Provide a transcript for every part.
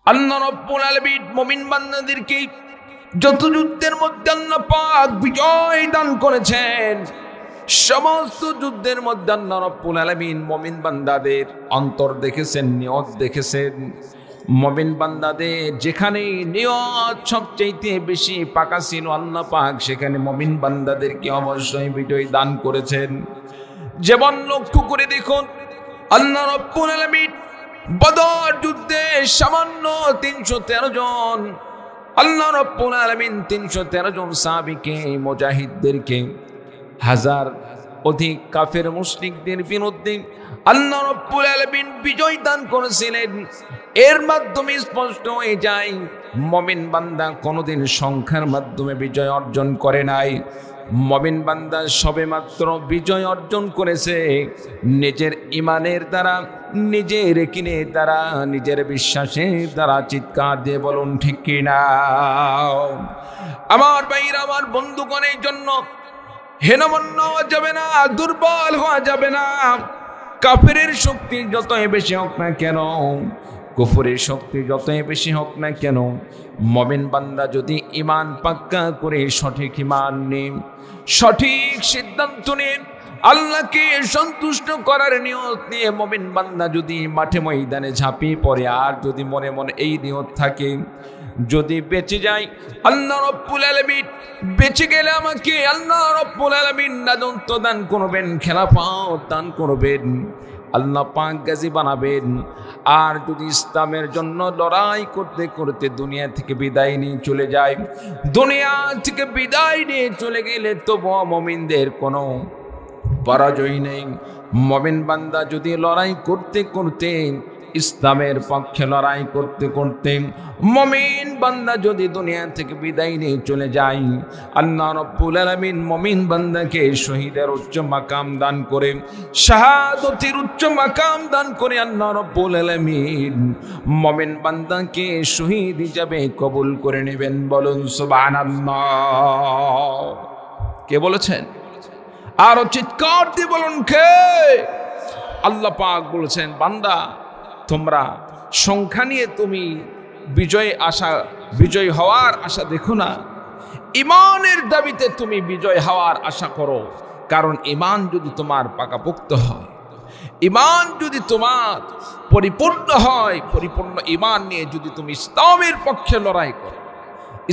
আল্লাহ রাব্বুল আলামিন মুমিন বান্দাদেরকে যত যুদ্ধের মধ্যে আল্লাহ পাক বিজয় দান করেছেন, সমস্ত যুদ্ধের মধ্যে আল্লাহ রাব্বুল আলামিন মুমিন বান্দাদের অন্তর দেখেছেন, নিয়ত দেখেছেন। মুমিন বান্দাদের যেখানে নিয়ত সবচেয়ে বেশি পাকা ছিল আল্লাহ পাক সেখানে মুমিন বান্দাদেরকে অবশ্যই বিজয় দান করেছেন। যেমন লক্ষ্য করে দেখুন, আল্লাহ রাব্বুল আলামিন বদর যুদ্ধে সামান্য ৩১৩ জন আল্লাহ রাব্বুল আলামিন ৩১৩ জন সাহাবীকে মুজাহিদদেরকে হাজার অধিক কাফের মুশরিকদের বিরুদ্ধে আল্লাহ রাব্বুল আলামিন বিজয় দান করেছিলেন। এর মাধ্যমে স্পষ্ট হয়ে যায় মুমিন বান্দা কোনোদিন সংখ্যার মাধ্যমে বিজয় অর্জন করে নাই। মুমিন বান্দা সবেমাত্র বিজয় অর্জন করেছে নিজের ঈমানের দ্বারা, নিজের কিনের দ্বারা, নিজের বিশ্বাসের দ্বারা। চিৎকার দিয়ে বলুন ঠিক কি না? আমার ভাইরা, আমার বন্ধুগণের জন্য হেনমন্য হওয়া যাবে না, দুর্বল হওয়া যাবে না। কাফেরের শক্তি যতই বেশি হোক না কেন, কুফরের শক্তি যতই বেশি হোক না কেন, মুমিন বান্দা যদি ঈমান পাক্কা করে সঠিক ঈমান নিয়ে, সঠিক সিদ্ধান্ত নিয়ে, আল্লাহকে সন্তুষ্ট করার নিয়ত নিয়ে মুমিন বান্দা যদি মাঠে ময়দানে ঝাঁপিয়ে পড়ে, আর যদি মনে মনে এই নিয়ত থাকে যদি বেঁচে যায়, আল্লাহ রাব্বুল আলামিন বেঁচে গেলে আমাকে আল্লাহ রাব্বুল আলামিন রাজত্ব দান করবেন, খেলাফত দান করবেন, আল্লাহ পাক গাজী বানাবেন। আর যদি ইসলামের জন্য লড়াই করতে করতে দুনিয়া থেকে বিদায় নিয়ে চলে যায়, দুনিয়া থেকে বিদায় নিয়ে চলে গেলে তবুও মুমিনদের কোনো পরাজয় নেই। মুমিন বান্দা যদি লড়াই করতে করতে, ইসলামের পক্ষে লড়াই করতে করতে মুমিন বান্দা যদি দুনিয়া থেকে বিদায় নিয়ে চলে যায়, আল্লাহ রাব্বুল আলামিন মুমিন বান্দাকে শহীদের উচ্চ মাকাম দান করে, শাহাদাতের উচ্চ মাকাম দান করে আল্লাহ রাব্বুল আলামিন মুমিন বান্দাকে শহীদ হিসেবে কবুল করে নেবেন। বলুন সুবহানাল্লাহ। কে বলেছেন? আর চিৎকার দিয়ে বলুন কে? আল্লাহ পাক বলেছেন, বান্দা তোমরা সংখ্যা নিয়ে তুমি বিজয় হওয়ার আশা দেখো না, ঈমানের দাবিতে তুমি বিজয় হওয়ার আশা করো। কারণ ঈমান যদি তোমার পাকাপোক্ত হয়, ঈমান যদি তোমার পরিপূর্ণ হয়, পরিপূর্ণ ঈমান নিয়ে যদি তুমি ইসলামের পক্ষে লড়াই করো,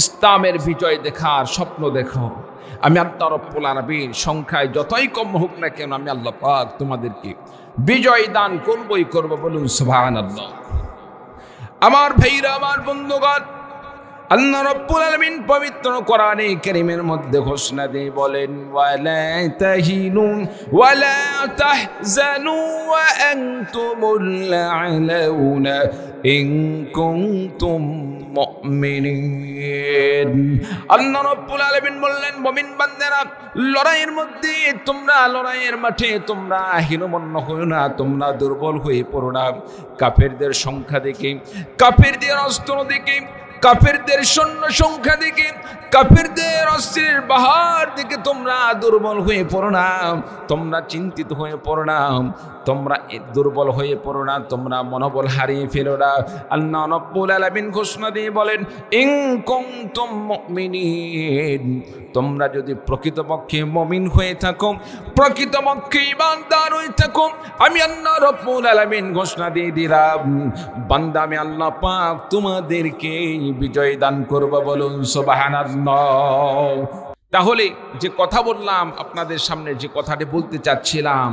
ইসলামের বিজয় দেখার স্বপ্ন দেখো, আমি আল্লাহ রাব্বুল আলামিন সংখ্যায় যতই কম হোক না কেন আমি আল্লাহ পাক তোমাদেরকে বিজয় দান করবই করব। বলুন সুবহানাল্লাহ। আমার ভাইরা, আমার বন্ধুগণ, আল্লাহ রাব্বুল আলামিন পবিত্র কোরআনে কারীমের মধ্যে ঘোষণা দিয়ে বলেন, ওয়ালা তাহিনু ওয়ালা তাহজানু ওয়া আনতুমুল আ'লাউনা ইন কুনতুম মুমিনিন। আল্লাহ রাব্বুল আলামিন বললেন, মুমিন বান্দারা লড়াইয়ের মধ্যে তোমরা, লড়াইয়ের মাঠে তোমরা হীনমন্য হয়ো না, তোমরা দুর্বল হয়ে পড়ো না। কাফেরদের সংখ্যা দেখে, কাফেরদের অস্ত্র দেখে, কাফেরদের সৈন্য সংখ্যা দেখে, কাফেরদের অস্ত্রের বাহার দেখে তোমরা দুর্বল হয়ে পড়ো না, তোমরা চিন্তিত হয়ে পড়ো না, তোমরা দুর্বল হয়ে পড়ো না, তোমরা মনোবল হারিয়ে ফেলো না। আল্লাহ রাব্বুল আলামিন ঘোষণা দিয়ে বলেন, ইন কুনতুম মুমিনিন, তোমরা যদি প্রকৃতপক্ষে মুমিন হয়ে থাকো, প্রকৃতপক্ষে ঈমানদার হয়ে থাকো, আমি আল্লাহ রাব্বুল আলামিন ঘোষণা দিয়ে দিলাম, বান্দা আমি আল্লাহ পাক তোমাদেরকে বিজয় দান করব। বলুন সুবহানাল্লাহ। তাহলে যে কথা বললাম, আপনাদের সামনে যে কথাটি বলতে চাচ্ছিলাম,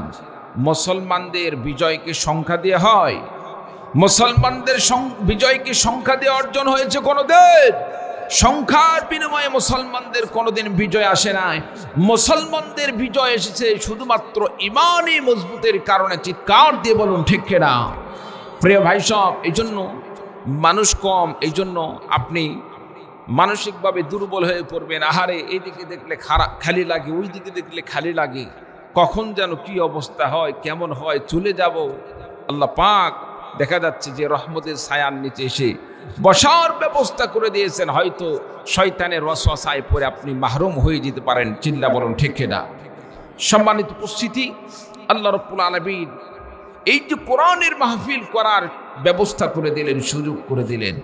মুসলমানদের বিজয়কে সংখ্যা দিয়ে হয়? মুসলমানদের বিজয়কে সংখ্যা দিয়ে অর্জন হয়েছে কোনোদিন? সংখ্যার বিনিময়ে মুসলমানদের কোনোদিন বিজয় আসে নাই। মুসলমানদের বিজয় এসেছে শুধুমাত্র ঈমানি মজবুতের কারণে। চিৎকার দিয়ে বলুন ঠিক কিনা? প্রিয় ভাই সব, এই জন্য মানুষ কম, এই জন্য আপনি মানসিকভাবে দুর্বল হয়ে পড়বেন। আহারে, এইদিকে দেখলে খালি লাগে, ওই দিকে দেখলে খালি লাগে, কখন যেন কি অবস্থা হয়, কেমন হয়, চলে যাব। আল্লাহ পাক দেখা যাচ্ছে যে রহমতের ছায়ার নিচে এসে বসার ব্যবস্থা করে দিয়েছেন। হয়তো শয়তানের ওয়াসওয়াসায় পড়ে আপনি মাহরুম হয়ে যেতে পারেন। চিল্লা বলুন ঠিক কিনা? সম্মানিত উপস্থিতি, আল্লাহ রাব্বুল আলামিন এই যে কোরআনের মাহফিল করার ব্যবস্থা করে দিলেন, সুযোগ করে দিলেন।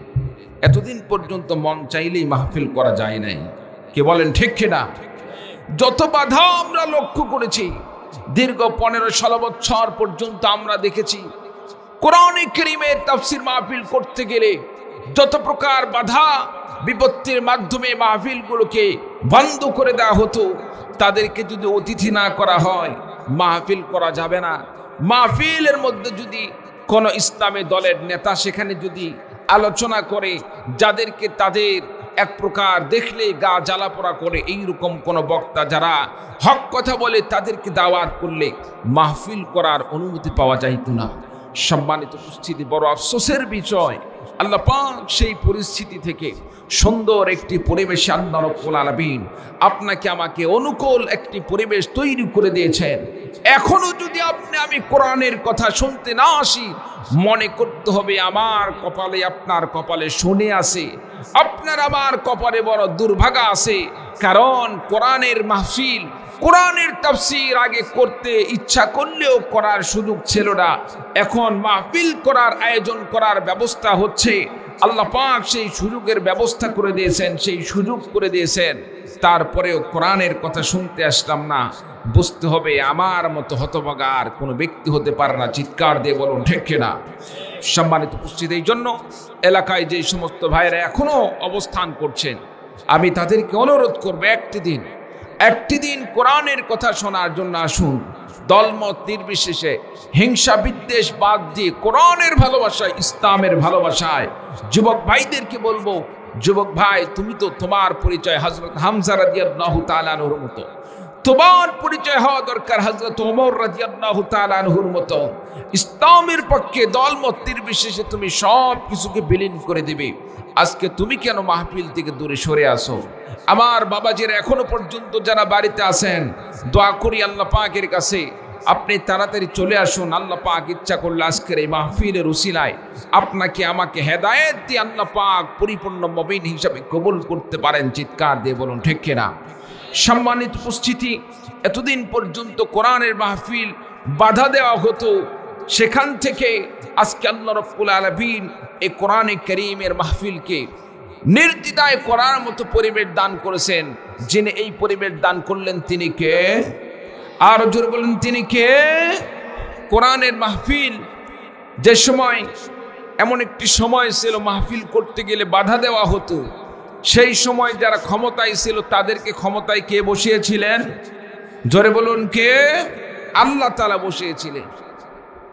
এতদিন পর্যন্ত মন চাইলেই মাহফিল করা যায় নাই। কে বলেন ঠিক কিনা? যত বাধা আমরা লক্ষ্য করেছি, দীর্ঘ 15-16 বছর পর্যন্ত আমরা দেখেছি কোরআনে কারীমের তাফসীর মাহফিল করতে গেলে যত প্রকার বাধা বিপত্তির মাধ্যমে মাহফিলগুলোকে বন্ধ করে দেওয়া হতো। তাদেরকে যদি অতিথি না করা হয় মাহফিল করা যাবে না। মাহফিলের মধ্যে যদি কোনো ইসলামী দলের নেতা সেখানে যদি আলোচনা করে, যাদেরকে তাদের এক প্রকার দেখলে গা জ্বালাপোড়া করে, এইরকম কোনো বক্তা যারা হক কথা বলে তাদেরকে দাওয়াত করলে মাহফিল করার অনুমতি পাওয়া যাইত না। সম্মানিত উপস্থিতি, বড় আফসোসের বিষয়, আল্লাহ পাক সেই পরিস্থিতি থেকে সুন্দর একটি পরিবেশে আল্লাহ রাব্বুল আলামিন আপনাকে আমাকে অনুকূল একটি পরিবেশ তৈরি করে দিয়েছেন। এখনো যদি আমি কোরআনের কথা শুনতে না আসি, মনে করতে হবে আমার কপালে আপনার কপালে শনি আছে, আপনার আমার কপালে বড় দুর্ভাগা আছে। কারণ কোরআনের মাহফিল, কোরআনের তাফসীর আগে করতে ইচ্ছা করলেও করার সুযোগ ছিল না। এখন মাহফিল করার আয়োজন করার ব্যবস্থা হচ্ছে। আল্লাহ পাক সেই সুযোগের ব্যবস্থা করে দিয়েছেন, সেই সুযোগ করে দিয়েছেন। তারপরেও কোরআনের কথা শুনতে আসলাম না। বুঝতে হবে আমার মতো হতভাগা আর কোনো ব্যক্তি হতে পারে না। চিৎকার দিয়ে বলুন ঠিক কিনা? সম্মানিত উপস্থিতি, এই জন্য এলাকায় যে সমস্ত ভাইরা এখনো অবস্থান করছেন, আমি তাদেরকে অনুরোধ করবো একটি দিন কোরআনের কথা শোনার জন্য আসুন। দলমত নির্বিশেষে, হিংসা বিদ্বেষ বাদ দিয়ে কোরআনের ভালোবাসায়, ইসলামের ভালোবাসায় যুবক ভাইদেরকে বলবো, যুবক ভাই তুমি তো তোমার পরিচয় হযরত হামজা রাদিয়াল্লাহু তাআলা আনহুর মতো, তোমার পরিচয় হওয়া দরকার হযরত ওমর রাদিয়াল্লাহু তাআলা আনহুর মতো। ইসলামের পক্ষে দলমত নির্বিশেষে তুমি সব কিছুকে বিলীন করে দিবে। আজকে তুমি কেন মাহফিল থেকে দূরে সরে আসো? আমার বাবাজিরা এখনো পর্যন্ত যারা বাড়িতে আছেন, দোয়া করি আল্লাহ পাকের কাছে আপনি তাড়াতাড়ি চলে আসুন। আল্লাহ পাক ইচ্ছা করলে আজকের এই মাহফিলের উসিলায় আপনাকে আমাকে হেদায়েত দিয়ে আল্লাহ পাক পরিপূর্ণ মুমিন হিসাবে কবুল করতে পারেন। চিৎকার দিয়ে বলুন ঠিক কিনা? সম্মানিত উপস্থিতি, এতদিন পর্যন্ত কোরআনের মাহফিল বাধা দেওয়া হতো, সেখান থেকে আজকে আল্লাহ রাব্বুল আলামিন এই কোরআনে কারীমের মাহফিলকে নির্দ্বিধায় করার মতো পরিবেশ দান করেছেন। যিনি এই পরিবেশ দান করলেন তিনি কে? আর জোরে বলেন তিনি কে? কোরআনের মাহফিল যে সময়, এমন একটি সময় ছিল মাহফিল করতে গেলে বাধা দেওয়া হতো, সেই সময় যারা ক্ষমতায় ছিল তাদেরকে ক্ষমতায় কে বসিয়েছিলেন? জোরে বলুন কে? আল্লাহ তাআলা বসিয়েছিলেন।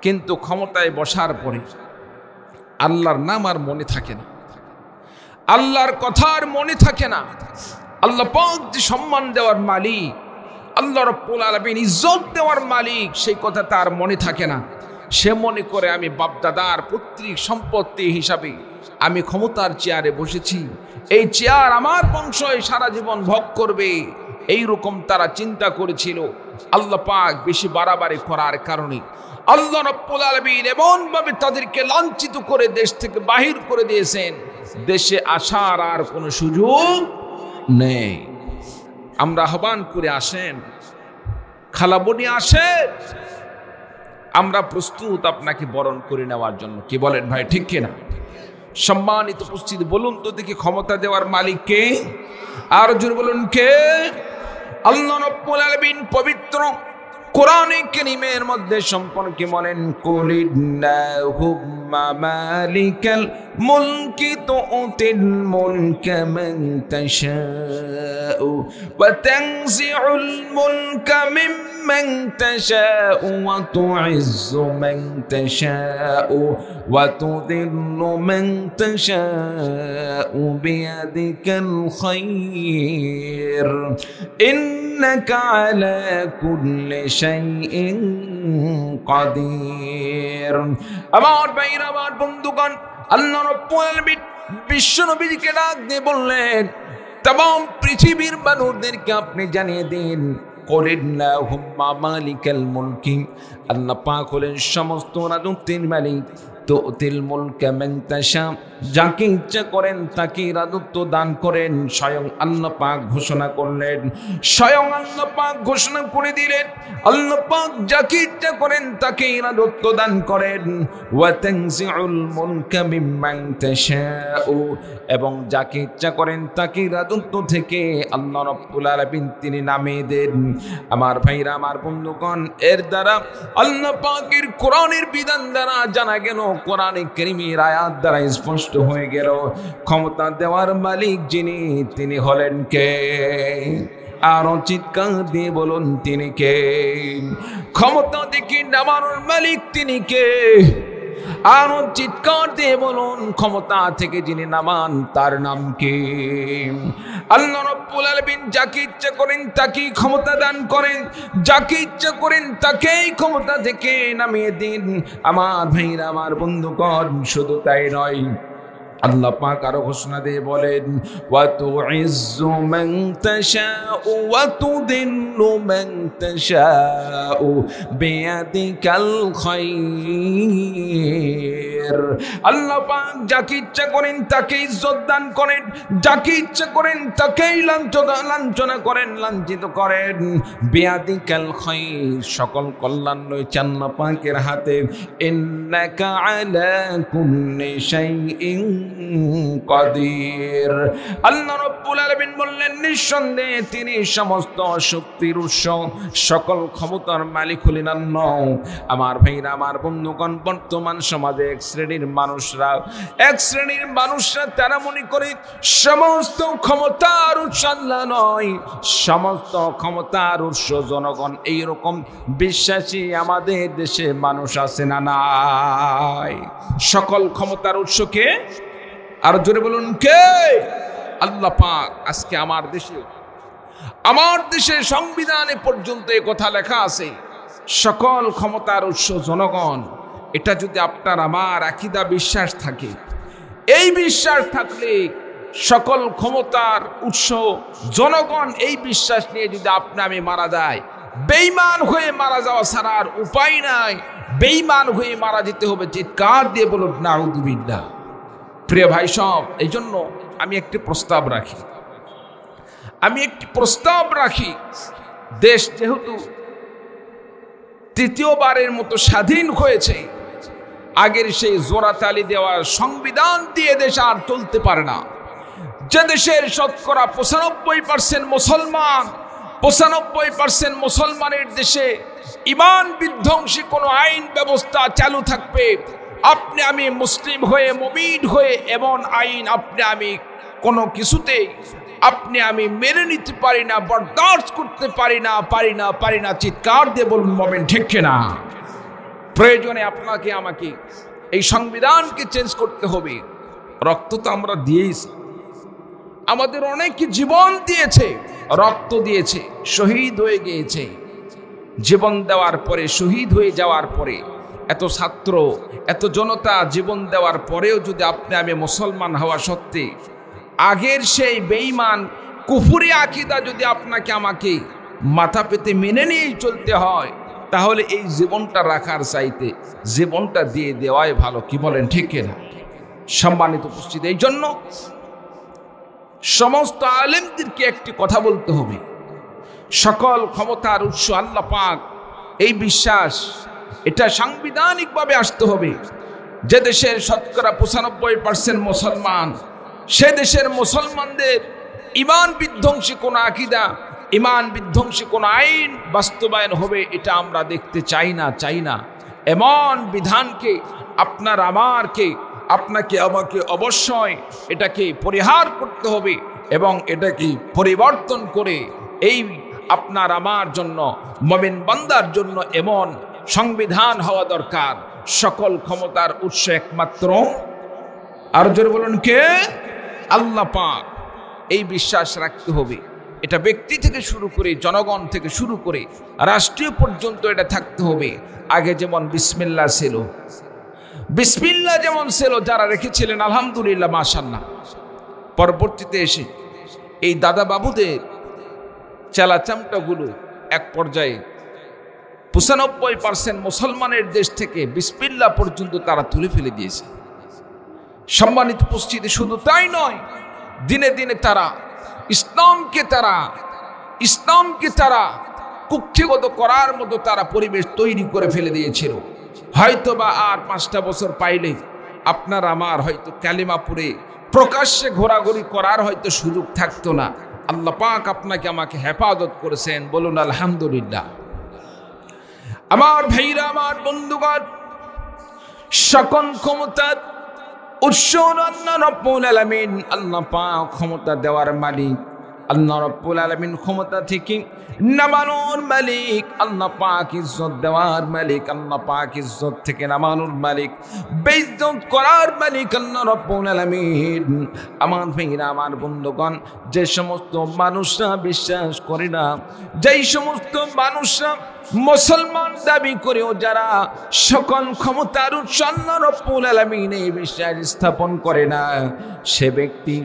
কিন্তু ক্ষমতায় বসার পরে আল্লাহর নাম আর মনে থাকে না, আল্লাহর কথা আর মনে থাকে না। আল্লাহ পাক যে সম্মান দেওয়ার মালিক, আল্লাহ রাব্বুল আলামিন ইজ্জত দেওয়ার মালিক, সেই কথা তার মনে থাকে না। সে মনে করে আমি বাপদাদার পৈতৃক সম্পত্তি হিসাবে আমি ক্ষমতার চেয়ারে বসেছি, এই চেয়ার আমার বংশই সারা জীবন ভোগ করবে, এইরকম তারা চিন্তা করেছিল। আল্লাহ পাক বেশি বাড়াবাড়ি করার কারণে আল্লাহ রাব্বুল আলামিন এমনভাবে তাদেরকে লাঞ্ছিত করে দেশ থেকে বাহির করে দিয়েছেন, দেশে আসার আর কোনো সুযোগ নেই। আমরা আহ্বান করে আসেন, খালাবনি আসেন, আমরা প্রস্তুত আপনাকে বরণ করে নেওয়ার জন্য। কি বলেন ভাই ঠিক কিনা? সম্মানিত উপস্থিতি, বলুন তো দেখি ক্ষমতা দেওয়ার মালিক কে? আর জোরে বলুন কে? আল্লাহ রাব্বুল আলামিন পবিত্র কোরআনে কারীমের মধ্যে সম্পর্কে বলেন, কুলিল্লাহুম্মা মালিকাল মুলকি তুতিল মুলকা মান তাশাউ ওয়া তানজিউল মুলকা মিম্মান তাশাউ ওয়া তুইজ্জু মান তাশাউ ওয়া তুযিল্লু মান তাশাউ বিয়াদিকাল খায়র ইন্নাকা আলা কুল্লি শাইইন কাদির। আমার ভাইরা, আমার বন্ধুগণ, আল্লাহ রাব্বুল আলামিন বিশ্ব নবীকে ডাক দিয়ে বললেন, तमाम পৃথিবীর মানুষদেরকে আপনি জানিয়ে দিন, কুলিল্লাহুম্মা মালিকাল মুলকি, আল্লাহ পাক হলেন সমস্ত রাজত্বের মালিক, তুতিল মুলকা মান তাশা, যাকে ইচ্ছা করেন তাকে রাজত্ব দান করেন। স্বয়ং আল্লাহ পাক ঘোষণা করলেন, স্বয়ং আল্লাহ পাক ঘোষণা করে দিলেন, আল্লাহ পাক যাকে ইচ্ছা করেন তাকে রাজত্ব দান করেন। ওয়া তানজিউল মুলকা মিম্মান তাশাউ, এবং যাকে ইচ্ছা করেন তাকে রাজত্ব থেকে আল্লাহ রাব্বুল আলামিন তিনি নামিয়ে দেন। আমার ভাইরা, আমার বন্ধুগণ, এর দ্বারা আল্লাহ পাকের কোরআনের বিধান দ্বারা জানা গেল, কোরআনে কারীমের আয়াত দ্বারা স্পষ্ট হয়ে গেল, ক্ষমতা দেওয়ার মালিক যিনি তিনি হলেন কে? আরো চিৎকার দিয়ে বলুন তিনি কে? ক্ষমতা দেখি নামানোর মালিক তিনি কে? আরো চিৎকার দিয়ে বলুন ক্ষমতা থেকে যিনি নামান তার নাম কি? আল্লাহ রাব্বুল আলামিন যাকে ইচ্ছা করেন তাকেই ক্ষমতা দান করেন, যাকে ইচ্ছা করেন তাকেই ক্ষমতা থেকে নামিয়ে দিন। আমার ভাইরা, আমার বন্ধুগণ, শুধু তাই নয়, আল্লাহ পাক আরো ঘোষণা দিয়ে বলেন, ওয়া তুইজ্জু মান তাশাউ ওয়া তুদিল্লু মান তাশাউ বিয়াদিকাল খায়র। আল্লাহ পাক যাকে ইচ্ছা করেন তাকে ইজ্জত দান করেন, যাকে ইচ্ছা করেন তাকেই লাঞ্ছনা করেন, লাঞ্ছিত করেন। বিয়াদিকাল খায়র, সকল কল্যাণ রয়েছে আল্লাহ পাকের হাতে। ইন্নাকা আলা কুল্লি শাইইন কাদির। আল্লাহ রাব্বুল আলামিন বললেন, নিঃসন্দেহে তিনি সমস্ত শক্তির উৎস, সকল ক্ষমতার মালিক হলেন আল্লাহ। আমার ভাইরা, আমার বন্ধুগণ, বর্তমান সমাজে এক শ্রেণীর মানুষরা তারা মনে করে সমস্ত ক্ষমতার উৎস আল্লাহ নয়, সমস্ত ক্ষমতার উৎস জনগণ। এইরকম বিশ্বাসী আমাদের দেশে মানুষ আছে না নাই? সকল ক্ষমতার উৎসকে আর জোরে বলুন কে? আল্লাহ পাক। আজকে আমার দেশে সংবিধানে পর্যন্ত এই কথা লেখা আছে, সকল ক্ষমতার উৎস জনগণ। এটা যদি আপনার আমার আকীদা বিশ্বাস থাকে, এই বিশ্বাস থাকলে সকল ক্ষমতার উৎস জনগণ, এই বিশ্বাস নিয়ে যদি আপনি আমি মারা যায়, বেঈমান হয়ে মারা যাওয়া ছাড়া আর উপায় নাই। বেঈমান হয়ে মারা যেতে হবে। চিৎকার দিয়ে বলুন নাউযুবিল্লাহ। প্রিয় ভাই সব, এই জন্য আমি একটি প্রস্তাব রাখি, দেশ যেহেতু তৃতীয়বারের মতো স্বাধীন হয়েছে, আগের সেই জোড়াতালি দেওয়া সংবিধান দিয়ে দেশ আর চলতে পারে না। যে দেশের শতকরা 95% মুসলমান, 95% মুসলমানের দেশে ঈমান বিধ্বংসী কোনো আইন ব্যবস্থা চালু থাকবে, আপনি আমি মুসলিম হয়ে, মুমিন হয়ে এমন আইন আপনি আমি কোনো কিছুতেই আপনি আমি মেনে নিতে পারি না, বরদাস্ত করতে পারি না। চিৎকার দিয়ে বলুন মুমিন, ঠিক কিনা? প্রয়োজনে আপনাকে আমাকে এই সংবিধানকে চেঞ্জ করতে হবে। রক্ত তো আমরা দিয়েছি, আমাদের অনেকে জীবন দিয়েছে, রক্ত দিয়েছে, শহীদ হয়ে গিয়েছে। জীবন দেওয়ার পরে, শহীদ হয়ে যাওয়ার পরে, এত ছাত্র, এত জনতা জীবন দেওয়ার পরেও যদি আপনি আমি মুসলমান হওয়া সত্ত্বে আগের সেই বেঈমান কুফরি আকীদা যদি আপনাকে আমাকে মাথা পেতে মেনে নিয়েই চলতে হয়, তাহলে এই জীবনটা রাখার চাইতে জীবনটা দিয়ে দেওয়াই ভালো। কি বলেন, ঠিক কিনা? সম্মানিত উপস্থিতি, এই জন্য সমস্ত আলেমদেরকে একটি কথা বলতে হবে, সকল ক্ষমতার উৎস আল্লাহ পাক, এই বিশ্বাস এটা সাংবিধানিকভাবে আসতে হবে। যে দেশের শতকরা 95% মুসলমান, সে দেশের মুসলমানদের ঈমান বিধ্বংসী কোনো আকীদা, ঈমান বিধ্বংসী কোনো আইন বাস্তবায়ন হবে, এটা আমরা দেখতে চাই না। এমন বিধানকে আপনাকে আমাকে অবশ্যই এটাকে পরিহার করতে হবে এবং এটাকে পরিবর্তন করে এই আপনার আমার জন্য, মুমিন বান্দার জন্য এমন সংবিধান হওয়া দরকার। সকল ক্ষমতার উৎস একমাত্র, আর জোরে বলুন কে? আল্লাহ পাক। এই বিশ্বাস রাখতে হবে। এটা ব্যক্তি থেকে শুরু করে, জনগণ থেকে শুরু করে রাষ্ট্রীয় পর্যন্ত এটা থাকতে হবে। আগে যেমন বিসমিল্লাহ ছিল, বিসমিল্লাহ যেমন ছিল, যারা রেখেছিলেন আলহামদুলিল্লাহ, মাশাআল্লাহ। পরবর্তীতে এসে এই দাদা বাবুদের চেলাচামটাগুলো এক পর্যায়ে 95% মুসলমানের দেশ থেকে বিসমিল্লাহ পর্যন্ত তারা তুলে ফেলে দিয়েছে। সম্মানিত উপস্থিতি, শুধু তাই নয়, দিনে দিনে তারা ইসলামকে তারা কুক্ষিগত করার মতো তারা পরিবেশ তৈরি করে ফেলে দিয়েছিল। হয়তো বা আর 5টা বছর পাইলে আপনার আমার হয়তো কালিমা পড়ে প্রকাশ্যে ঘোরাঘুরি করার হয়তো সুযোগ থাকতো না। আল্লাহ পাক আপনাকে আমাকে হেফাজত করেছেন, বলুন আলহামদুলিল্লাহ। আমার ভাইরা, আমার বন্ধুগণ, সকল ক্ষমতার উৎস আল্লাহ রাব্বুল আলামিন। আল্লাহ পাক ক্ষমতা দেওয়ার মালিক, আল্লাহ রাব্বুল আলামিন ক্ষমতা থেকে নামানোর মালিক, আল্লাহ পাক ইজ্জত দেওয়ার মালিক, আল্লাহ পাক ইজ্জত থেকে নামানোর মালিক, বেইজ্জত করার মালিক আল্লাহ রাব্বুল আলামিন। আমার ভাইরা, আমার বন্ধুগণ, যে সমস্ত মানুষরা বিশ্বাস করে না, যেই সমস্ত মানুষরা মুসলমান দাবি করেও যারা সকল ক্ষমতার উৎস আল্লাহ রাব্বুল আলামিন এই বিশ্বাস স্থাপন করে না, সে ব্যক্তি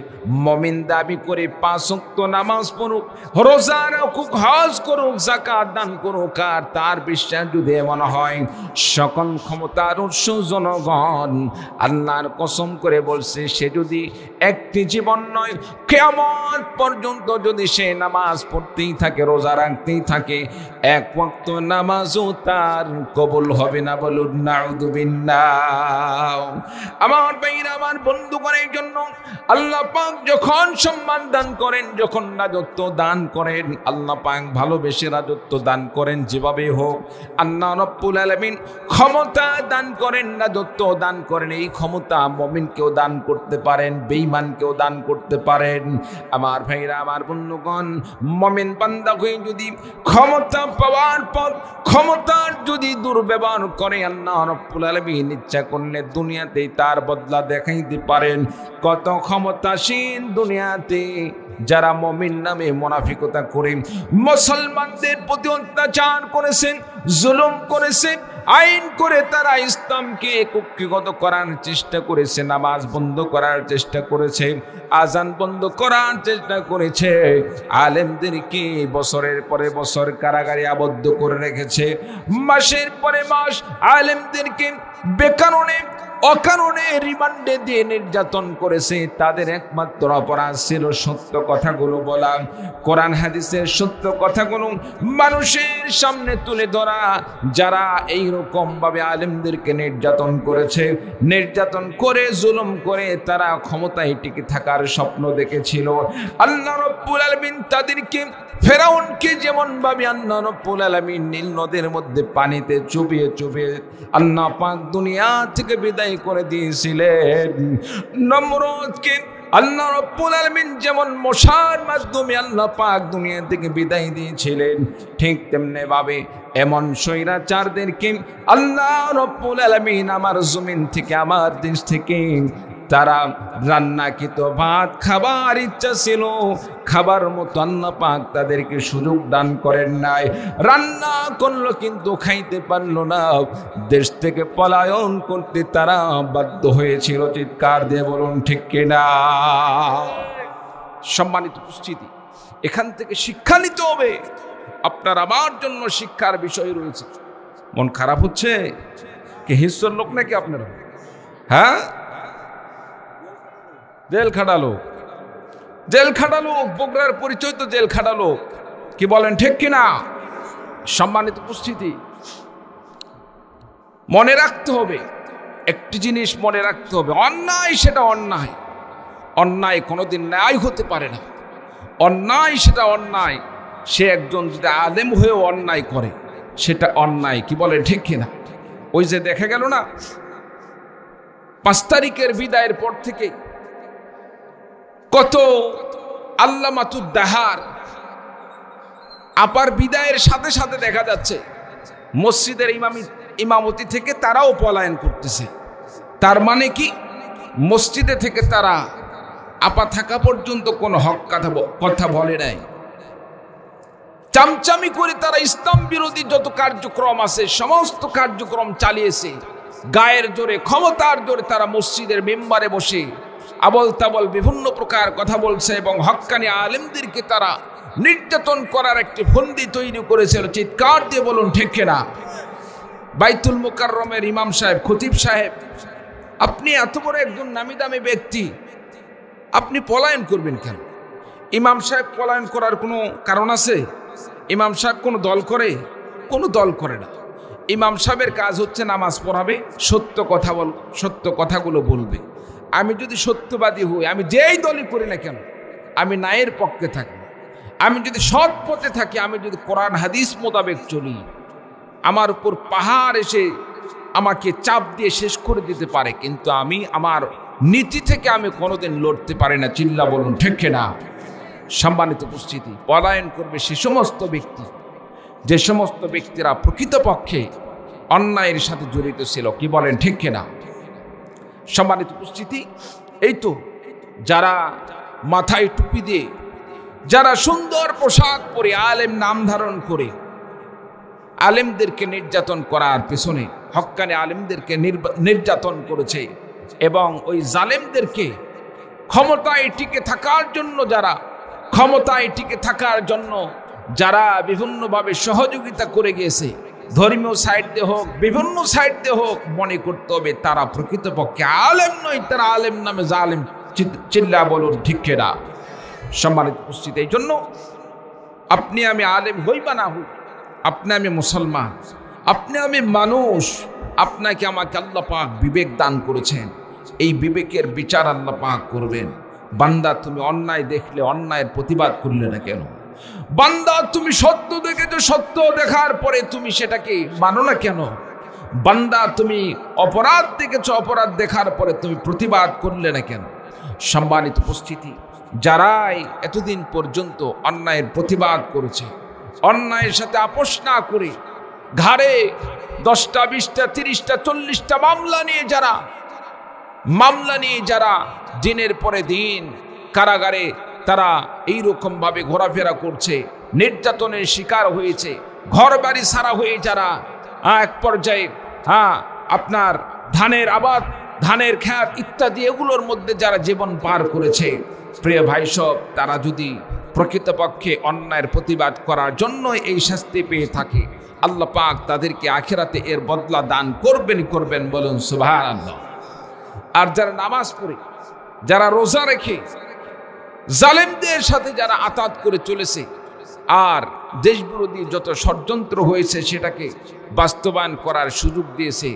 মুমিন দাবি করে 5 ওয়াক্ত নামাজ পড়ুক, রোজা রাখুক, হজ করুক, যাকাত দান করুক, আর তার বিশ্বাস যদি এমন হয় সকল ক্ষমতার উৎস জনগণ, আল্লাহর কসম করে বলছে, সে যদি একটি জীবন নয় কিয়ামত পর্যন্ত যদি সে নামাজ পড়তেই থাকে, রোজা রাখতেই থাকে, 1 ওয়াক্ত নামাজও তার কবুল হবে না, বলুন নাউযুবিল্লাহ। আমার ভাইরা, আমার বন্ধুগণের জন্য আল্লাহ পাক যখন সম্মান দান করেন, যখন রাজত্ব দান করেন, আল্লাহ পাক ভালোবেসে রাজত্ব দান করেন, যেভাবে হোক আল্লাহ রাব্বুল আলামিন ক্ষমতা দান করেন, রাজত্ব দান করেন। এই ক্ষমতা মুমিনকেও দান করতে পারেন, বেঈমানকেও দান করতে পারেন। আমার ভাইরা, আমার বন্ধুগণ, মুমিন বান্দা হয়ে যদি ক্ষমতা পাওয়ার পর ক্ষমতার যদি দুর্ব্যবহার করে, আল্লাহ রাব্বুল আলামিন ইচ্ছা করলে দুনিয়াতেই তার বদলা দেখাইতে পারেন। কত ক্ষমতাসীন দুনিয়াতে যারা মুমিন নামে মুনাফিকতা করে মুসলমানদের প্রতি অত্যাচার করেছেন, জুলুম করেছেন, আইন করে তারা ইসলামকে কুক্ষিগত করার চেষ্টা করেছে, নামাজ বন্ধ করার চেষ্টা করেছে, আজান বন্ধ করার চেষ্টা করেছে, আলেমদেরকে বছরের পরে বছর কারাগারে আবদ্ধ করে রেখেছে, মাসের পরে মাস আলেমদেরকে বেকারণে অকারণে রিমান্ডে দিয়ে নির্যাতন করেছে। তাদের একমাত্র অপরাধ ছিল সত্য কথাগুলো বলা, কোরআন হাদিসের সত্য কথাগুলো মানুষের সামনে তুলে ধরা। যারা এইরকম ভাবে আলেমদেরকে নির্যাতন করেছে, নির্যাতন করে জুলুম করে তারা ক্ষমতায় টিকে থাকার স্বপ্ন দেখেছিল, আল্লাহ রাব্বুল আলামিন তাদেরকে, ফেরাউনকে যেমন ভাবে আল্লাহ রাব্বুল আলামিন নীল নদের মধ্যে পানিতে চুবিয়ে চুবিয়ে আল্লাহ পাক দুনিয়া থেকে বিদায় করে দিয়েছিলেন, নমরুদকে আল্লাহ রাব্বুল আলামিন যেমন মশার মাধ্যমে আল্লাহ পাক দুনিয়া থেকে বিদায় দিয়েছিলেন, ঠিক তেমনি ভাবে এমন স্বৈরাচারদেরকে আল্লাহ রাব্বুল আলামিন আমার জমিন থেকে, আমার দেশ থেকে তারা রান্নাকৃত ভাত খাবার ইচ্ছা ছিল, খাবার মতো আল্লাহ পাক তাদেরকে সুযোগ দান করেন নাই। রান্না করলো কিন্তু খাইতে পারলো না, দেশ থেকে পলায়ন করতে তারা বাধ্য হয়েছিল। চিৎকার দিয়ে বলুন ঠিক কিনা? সম্মানিত উপস্থিতি, এখান থেকে শিক্ষা নিতে হবে। আপনার আমার জন্য শিক্ষার বিষয় রয়েছে। মন খারাপ হচ্ছে কি? হিস্সর লোক নাকি আপনারা? হ্যাঁ, জেল খাটালো, জেল খাটালো, বগুড়ার পরিচয় তো জেল খাটালো, কি বলেন ঠিক কিনা? সম্মানিত উপস্থিতি, মনে রাখতে হবে একটি জিনিস, মনে রাখতে হবে, অন্যায় সেটা অন্যায়, অন্যায় কোনোদিন ন্যায় হতে পারে না। অন্যায় সেটা অন্যায়। সে একজন যদি আলেম হয়েও অন্যায় করে সেটা অন্যায়, কি বলেন ঠিক কিনা? ওই যে দেখা গেল না 5 তারিখের বিদায়ের পর থেকে কত আল্লামাতুদ দাহার আপার বিদায়ের সাথে সাথে দেখা যাচ্ছে মসজিদের ইমামতি থেকে তারাও পলায়ন করতেছে। তার মানে কি? মসজিদে থেকে তারা আপা থাকা পর্যন্ত কোনো হক কথা বলে নাই। চামচামি করে তারা ইসলাম বিরোধী যত কার্যক্রম আছে সমস্ত কার্যক্রম চালিয়েছে। গায়ের জোরে, ক্ষমতার জোরে তারা মসজিদের মেম্বারে বসে আবল তাবল বিভিন্ন প্রকার কথা বলছে এবং হক্কানি আলেমদেরকে তারা নির্যাতন করার একটি ফন্দি তৈরি করেছিল। চিৎকার দিয়ে বলুন ঠিক কিনা? বাইতুল মুকাররমের ইমাম সাহেব, খতিব সাহেব আপনি এত বড় একজন নামি দামি ব্যক্তি, আপনি পলায়ন করবেন কেন? ইমাম সাহেব পলায়ন করার কোনো কারণ আছে? ইমাম সাহেব কোনো দল করে? কোনো দল করে না। ইমাম সাহেবের কাজ হচ্ছে নামাজ পড়াবে, সত্য কথাগুলো বলবে। আমি যদি সত্যবাদী হই, আমি যেই দলই করি না কেন, আমি ন্যায়ের পক্ষে থাকি। আমি যদি সৎ পথে থাকি, আমি যদি কোরআন হাদিস মোতাবেক চলি, আমার উপর পাহাড় এসে আমাকে চাপ দিয়ে শেষ করে দিতে পারে, কিন্তু আমি আমার নীতি থেকে আমি কোনোদিন লড়তে পারি না। চিল্লা বলুন ঠিক না? সম্মানিত উপস্থিতি, পলায়ন করবে সে সমস্ত ব্যক্তি যে সমস্ত ব্যক্তিরা প্রকৃতপক্ষে অন্যায়ের সাথে জড়িত ছিল। কি বলেন ঠিক না? সম্মানিত উপস্থিতি, এই তো যারা মাথায় টুপি দিয়ে, যারা সুন্দর পোশাক পরে আলেম নাম ধারণ করে আলেমদেরকে নির্যাতন করার পেছনে, হক্কানি আলেমদেরকে নির্যাতন করেছে, এবং ওই জালেমদেরকে ক্ষমতায় টিকে থাকার জন্য যারা বিভিন্নভাবে সহযোগিতা করে গিয়েছে, ধর্মীয় সাইড দিয়ে হোক, বিভিন্ন সাইড দিয়ে হোক, মনে করতে হবে তারা প্রকৃতপক্ষে আলেম নয়, তারা আলেম নামে জালেম। চিল্লা বলুন ঠিক না? সম্মানিত উপস্থিতি, এই জন্য আপনি আমি আলেম হই বা না হই, আপনি আমি মুসলমান, আপনি আমি মানুষ, আপনাকে আমাকে আল্লাহ পাক বিবেক দান করেছেন। এই বিবেকের বিচার আল্লাহ পাক করবেন। বান্দা, তুমি অন্যায় দেখলে অন্যায়ের প্রতিবাদ করলে না কেন? বান্দা, তুমি সত্য দেখেছো, সত্য দেখার পরে তুমি সেটাকে মানো না কেন? বান্দা, তুমি অপরাধ দেখেছো, অপরাধ দেখার পরে তুমি প্রতিবাদ করলে না কেন? সম্মানিত উপস্থিতি, যারাই এতদিন পর্যন্ত অন্যায়ের প্রতিবাদ করেছে, অন্যায়ের সাথে আপোষ না করে ঘাড়ে 10টা 20টা 30টা 40টা মামলা নিয়ে যারা দিনের পরে দিন কারাগারে তারা এইরকম ভাবে ঘোরাফেরা করছে, নির্যাতনের শিকার হয়েছে, ঘর বাড়ি ছাড়া হয়ে যারা এক পর্যায়ে আপনার ধানের আবাদ, ধানের খেত ইত্যাদি এগুলোর মধ্যে যারা জীবন পার করেছে, প্রিয় ভাই সব, তারা যদি প্রকৃতপক্ষে অন্যায়ের প্রতিবাদ করার জন্য এই শাস্তি পেয়ে থাকে, আল্লাহ পাক তাদেরকে আখিরাতে এর বদলা দান করবেন। বলুন সুবহানাল্লাহ। আর যারা নামাজ পড়ে, যারা রোজা রেখে জালেমদের সাথে যারা আতাত করে চলেছে, আর দেশবিরোধী যত ষড়যন্ত্র হয়েছে সেটাকে বাস্তবায়ন করার সুযোগ দিয়েছে,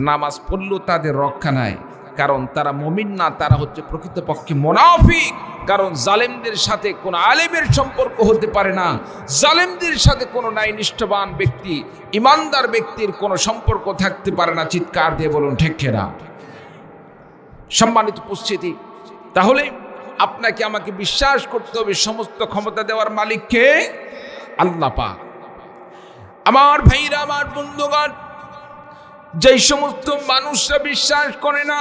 নামাজ পড়লেও তাদের রক্ষা নাই। কারণ তারা মুমিন না, তারা হচ্ছে প্রকৃতপক্ষে মুনাফিক। কারণ জালেমদের সাথে কোনো আলেমের সম্পর্ক হতে পারে না, জালেমদের সাথে কোনো ন্যায়নিষ্ঠবান ব্যক্তি, ইমানদার ব্যক্তির কোনো সম্পর্ক থাকতে পারে না। চিৎকার দিয়ে বলুন ঠিক না? সম্মানিত উপস্থিতি, তাহলে আপনাকে আমাকে বিশ্বাস করতে হবে সমস্ত ক্ষমতা দেওয়ার মালিককে আল্লাহ পাক। আমার ভাইরা, আমার বন্ধুগণ, যেই সমস্ত মানুষরা বিশ্বাস করে না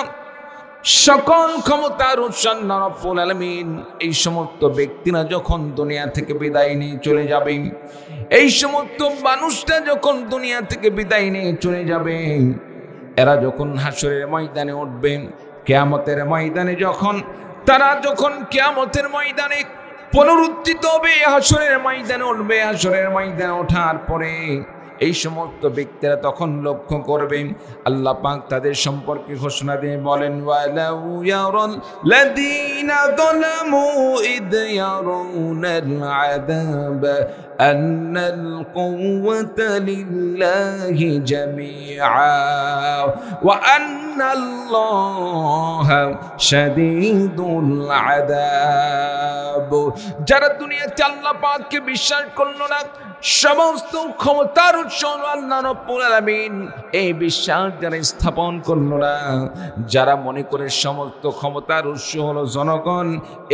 সকল ক্ষমতার উৎস আল্লাহ রাব্বুল আলামিন, এই সমস্ত ব্যক্তিরা যখন দুনিয়া থেকে বিদায় নিয়ে চলে যাবে, এই সমস্ত মানুষরা যখন দুনিয়া থেকে বিদায় নিয়ে চলে যাবে, এরা যখন হাসরের ময়দানে উঠবে, কিয়ামতের ময়দানে তারা যখন কিয়ামতের ময়দানে পুনরুত্থিত হবে, হাসরের ময়দানে উঠবে, হাসরের ময়দানে ওঠার পরে এই সমস্ত ব্যক্তিরা তখন লক্ষ্য করবেন, আল্লাহ পাক তাদের সম্পর্কে ঘোষণা দিয়ে বলেন, ওয়ালাউ ইয়ারাল লাযীনা যালামু ইদ ইয়ারুনাল আযাব আন্নাল কুওয়াতা লিল্লাহি জামিআ ওয়া আন্নাল্লাহা শাদীদুল আযাব। যারা দুনিয়াতে আল্লাহ পাককে বিশ্বাস করলো না, সমস্ত ক্ষমতার উৎস আল্লাহ রাব্বুল আলামিন, এই বিশ্বাস যারা স্থাপন করলো না, যারা মনে করে সমস্ত ক্ষমতার উৎস হলো জনগণ,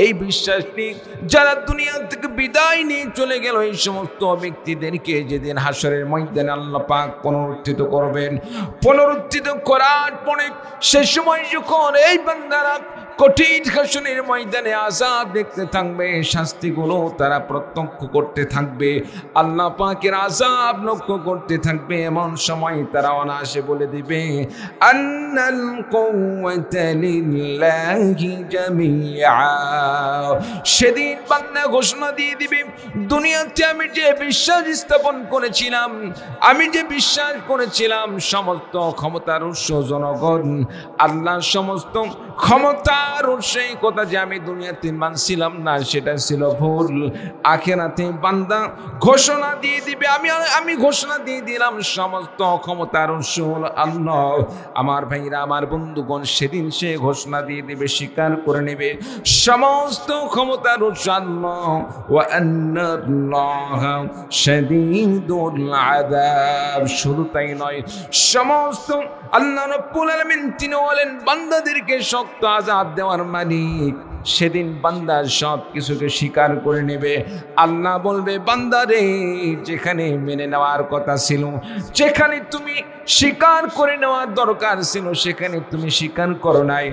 এই বিশ্বাস নিয়ে যারা দুনিয়া থেকে বিদায় নিয়ে চলে গেল, এই সমস্ত ব্যক্তিদেরকে যেদিন হাসরের ময়দানে আল্লাহ পাক পুনরুত্থিত করবেন, পুনরুত্থিত করার পরে সে সময় যখন এই বান্দারা কঠিন হাসরের ময়দানে আযাব দেখতে থাকবে, শাস্তিগুলো তারা প্রত্যক্ষ করতে থাকবে, আল্লাহ পাকের আযাব লক্ষ্য করতে থাকবে। এমন সময় তারা অনায়াসে বলে দিবে আন্নাল কুওয়াতা লিল্লাহি জামিআ। সেদিন বান্দা ঘোষণা দিয়ে দিবে, দুনিয়াতে আমি যে বিশ্বাস স্থাপন করেছিলাম, আমি যে বিশ্বাস করেছিলাম সমস্ত ক্ষমতার উৎস জনগণ, আল্লাহর সমস্ত ক্ষমতার উৎস, এই কথা যে আমি দুনিয়াতে মানছিলাম না সেটা ছিল ভুল। আখিরাতে বান্দা ঘোষণা দিয়ে দিবে, আমি ঘোষণা দিয়ে দিলাম সমস্ত ক্ষমতার উৎস হলো আল্লাহ। আমার ভাইরা, আমার বন্ধুগণ, সেদিন সে ঘোষণা দিয়ে দিবে, স্বীকার করে নেবে সমস্ত ক্ষমতার উৎস আল্লাহ। ওয়া আন্নাল্লাহা শাদীদুল আযাব। শুধু তাই নয়, সমস্ত আল্লাহ রাব্বুল আলামিন তিনি হলেন বান্দাদেরকে শক্ত আযাব দেওয়ার মালিক। সেদিন বান্দা সব কিছুকে স্বীকার করে নেবে। আল্লাহ বলবে, বান্দারে, যেখানে মেনে নেওয়ার কথা ছিল, যেখানে তুমি স্বীকার করে নেওয়ার দরকার ছিল, সেখানে তুমি স্বীকার করো নাই।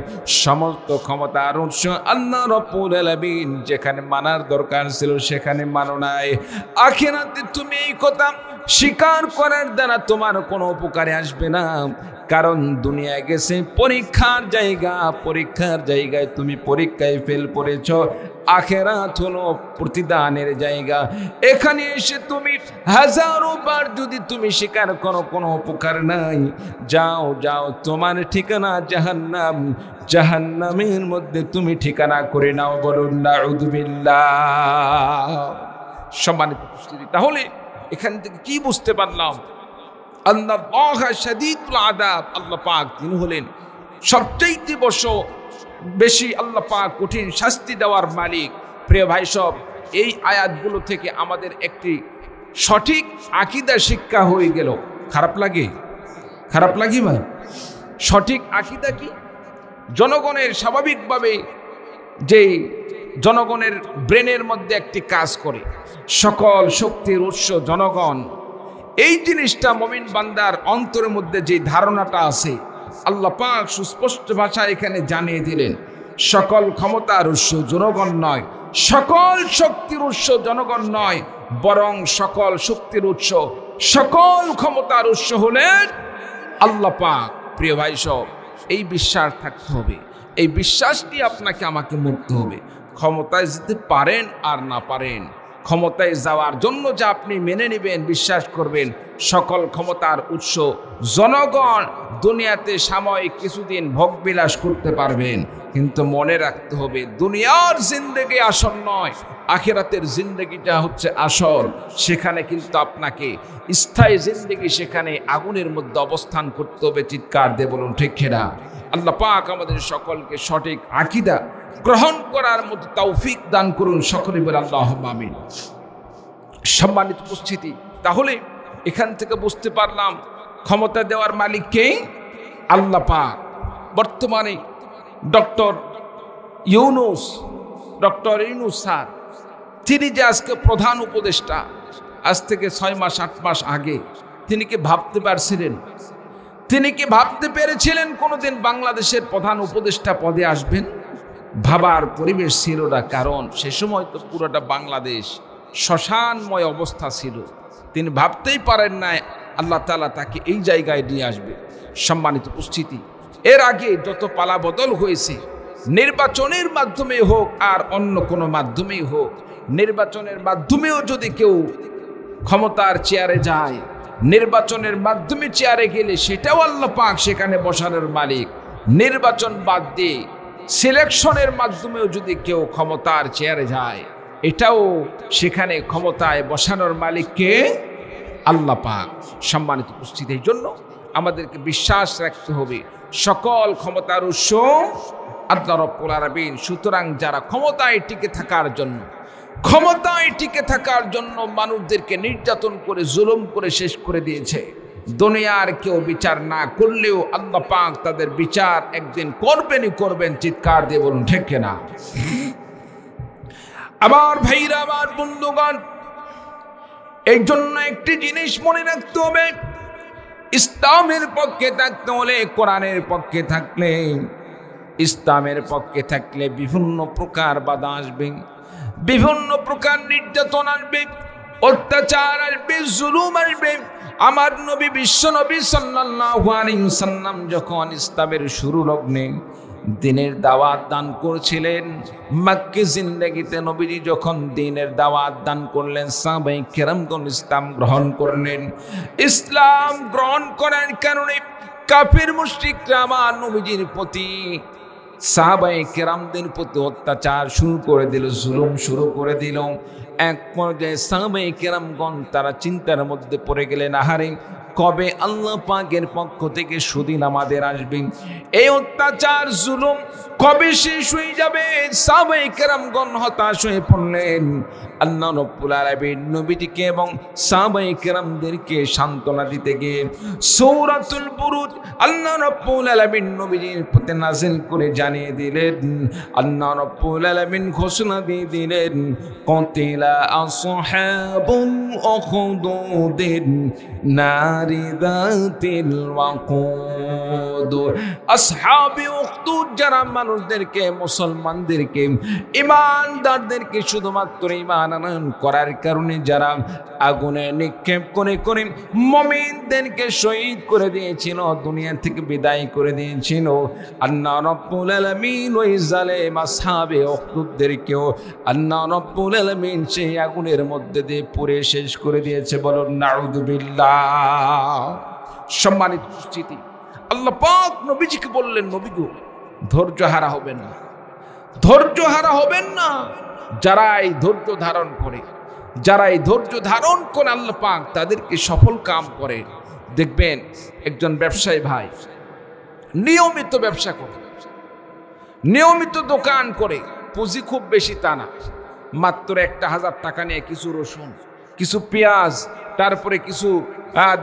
সমস্ত ক্ষমতার উৎস আল্লাহ রাব্বুল আলামিন যেখানে মানার দরকার ছিল সেখানে মানো নাই। আখিরাতে তুমি এই কথা স্বীকার করার দ্বারা তোমার কোনো উপকারে আসবে না, কারণ দুনিয়া গেছে পরীক্ষার জায়গা, পরীক্ষার জায়গায় তুমি পরীক্ষায় ফেল করেছ। আখিরাত হলো প্রতিদানের জায়গা। এখানে এসে তুমি হাজারো বার যদি তুমি স্বীকার করো, কোনো উপকার নাই। যাও যাও, তোমার ঠিকানা জাহান্নাম, জাহান্নামের মধ্যে তুমি ঠিকানা করে নাও। বলুন নাউযুবিল্লাহ। সম্মানিত উপস্থিতি, তাহলে এখান থেকে কি বুঝতে পারলাম? আল্লাহ শাদীদুল আযাব, আল্লাহ পাক তিনি হলেন সবচেয়ে বেশি আল্লাহ পাক কঠিন শাস্তি দেওয়ার মালিক। প্রিয় ভাই সব, এই আয়াতগুলো থেকে আমাদের একটি সঠিক আকীদা শিক্ষা হয়ে গেল। খারাপ লাগে? খারাপ লাগে ভাই? সঠিক আকীদা কি? জনগণের স্বাভাবিকভাবে যে জনগণের ব্রেনের মধ্যে একটি কাজ করে, সকল শক্তির উৎস জনগণ, এই জিনিসটা মুমিন বান্দার অন্তরের মধ্যে যে ধারণাটা আছে, আল্লাহ পাক সুস্পষ্ট ভাষায় এখানে জানিয়ে দিলেন, সকল ক্ষমতার উৎস জনগণ নয়, সকল শক্তির উৎস জনগণ নয়, বরং সকল শক্তির উৎস, সকল ক্ষমতার উৎস হলেন আল্লাহ পাক। প্রিয় ভাই সব, এই বিশ্বাস থাকতে হবে, এই বিশ্বাসটি আপনাকে আমাকে মরতে হবে। ক্ষমতায় যেতে পারেন আর না পারেন, ক্ষমতায় যাওয়ার জন্য যা আপনি মেনে নেবেন, বিশ্বাস করবেন সকল ক্ষমতার উৎস জনগণ। দুনিয়াতে সাময়িক কিছুদিন ভোগবিলাস করতে পারবেন, কিন্তু মনে রাখতে হবে দুনিয়ার জিন্দেগি আসল নয়, আখিরাতের জিন্দেগিটা হচ্ছে আসল। সেখানে কিন্তু আপনাকে স্থায়ী জিন্দেগি, সেখানে আগুনের মধ্যে অবস্থান করতে হবে। চিৎকার দিয়ে বলুন ঠিক কিনা? আল্লাহ পাক আমাদের সকলকে সঠিক আকীদা গ্রহণ করার মতো তৌফিক দান করুন। সকলে বলে আল্লাহুম্মা আমিন। সম্মানিত উপস্থিতি, তাহলে এখান থেকে বুঝতে পারলাম ক্ষমতা দেওয়ার মালিক কে? আল্লাহ পাক। বর্তমানে ডক্টর ইউনূস স্যার, তিনি যে আজকে প্রধান উপদেষ্টা, আজ থেকে 6 মাস 8 মাস আগে তিনি কি ভাবতে পারছিলেন? তিনি কি ভাবতে পেরেছিলেন কোনোদিন বাংলাদেশের প্রধান উপদেষ্টা পদে আসবেন? ভাবার পরিবেশ ছিল না, কারণ সে সময় তো পুরোটা বাংলাদেশ শ্মশানময় অবস্থা ছিল। তিনি ভাবতেই পারেন না আল্লাহ তাআলা তাকে এই জায়গায় নিয়ে আসবে। সম্মানিত উপস্থিতি, এর আগে যত পালা বদল হয়েছে, নির্বাচনের মাধ্যমে হোক আর অন্য কোনো মাধ্যমেই হোক, নির্বাচনের মাধ্যমেও যদি কেউ ক্ষমতার চেয়ারে যায়, নির্বাচনের মাধ্যমে চেয়ারে গেলে সেটাও আল্লাহ পাক সেখানে বসানোর মালিক। নির্বাচন বাদ দিয়ে সিলেকশনের মাধ্যমেও যদি কেউ ক্ষমতার চেয়ারে যায়, এটাও সেখানে ক্ষমতায় বসানোর মালিক কে? আল্লাহ পাক। সম্মানিত উপস্থিতি, এই জন্য আমাদেরকে বিশ্বাস রাখতে হবে সকল ক্ষমতার উৎস আল্লাহ রাব্বুল আলামিন। সুতরাং যারা ক্ষমতায় টিকে থাকার জন্য মানুষদেরকে নির্যাতন করে, জুলুম করে শেষ করে দিয়েছে, দুনিয়ার কেউ বিচার না করলেও আল্লাহ পাক তাদের বিচার একদিন করবেন। চিৎকার দিয়ে বলুন ঠিক কিনা? আমার ভাইরা, আমার বন্ধুগণ, এই জন্য একটি জিনিস মনে রাখতে হবে, ইসলামের পক্ষে থাকতে হলে, কোরআনের পক্ষে থাকলে ইসলামের পক্ষে থাকলে বিভিন্ন প্রকার বাধা আসবে, বিভিন্ন প্রকার নির্যাতন আসবে, অত্যাচার আসবে, জুলুম আসবে। আমার নবী বিশ্ব নবী সাল্লাল্লাহু আলাইহি ওয়াসাল্লাম যখন ইসলামের শুরু লগ্নে দিনের দাওয়াত দান করছিলেন, মক্কা জিন্দেগিতে নবীজি যখন দিনের দাওয়াত দান করলেন, সাহাবায়ে কেরামগণ ইসলাম গ্রহণ করলেন। ইসলাম গ্রহণ করার কারণে কাফির মুশরিকরা আমার নবীজির প্রতি, সাহাবায়ে কেরামদের প্রতি অত্যাচার শুরু করে দিল, জুলুম শুরু করে দিল। এক পর্যায়ে সাহাবায়ে কেরামগণ তারা চিন্তার মধ্যে পড়ে গেলেন, আহারে কবে আল্লাহ পাকের পক্ষ থেকে সুদিন আমাদের আসবে, এই অত্যাচার জুলুম কবে শেষ হয়ে যাবে। সাহাবায়ে কেরামগণ হতাশ হয়ে পড়লেন। আল্লাহ রাব্বুল আলামিন নবীজিকে এবং সাহাবায়ে কেরামদেরকে সান্ত্বনা দিতে গিয়ে সূরাতুল বুরুজ আল্লাহ রাব্বুল আলামিন নবীজির প্রতি নাযিল করে জানিয়ে দিলেন, আল্লাহ রাব্বুল আলামিন ঘোষণা দিয়ে দিলেন, কাতিলা আসহাবুল উখদুদিন নারি যাতিল ওয়াকুদ। আসহাবে উখদুদ যারা মানুষদেরকে, মুসলমানদেরকে, ঈমানদারদেরকে শুধুমাত্র ঈমান আনয়ন করার কারণে যারা আগুনে নিক্ষেপ করে করে মুমিনদেরকে শহীদ করে দিয়েছিল, দুনিয়া থেকে বিদায় করে দিয়েছিল, আল্লাহ রাব্বুল আলামিন ওই জালেম আসহাবে উখদুদদেরকেও আল্লাহ রাব্বুল আলামিন সেই আগুনের মধ্যে দিয়ে পুড়ে শেষ করে দিয়েছে। বলুন নাউযুবিল্লাহ। সম্মানিত উপস্থিতি, আল্লাহ পাক নবীজিকে বললেন, নবী গো ধৈর্য হারা হবেন না, ধৈর্য হারা হবেন না। যারা এই ধৈর্য ধারণ করে, যারা এই ধৈর্য ধারণ করে আল্লাহ পাক তাদেরকে সফল কাম করে। দেখবেন একজন ব্যবসায়ী ভাই নিয়মিত ব্যবসা করে, নিয়মিত দোকান করে, পুঁজি খুব বেশি তা না, মাত্র 1000 টাকা নিয়ে কিছু রসুন, কিছু পেঁয়াজ, তারপরে কিছু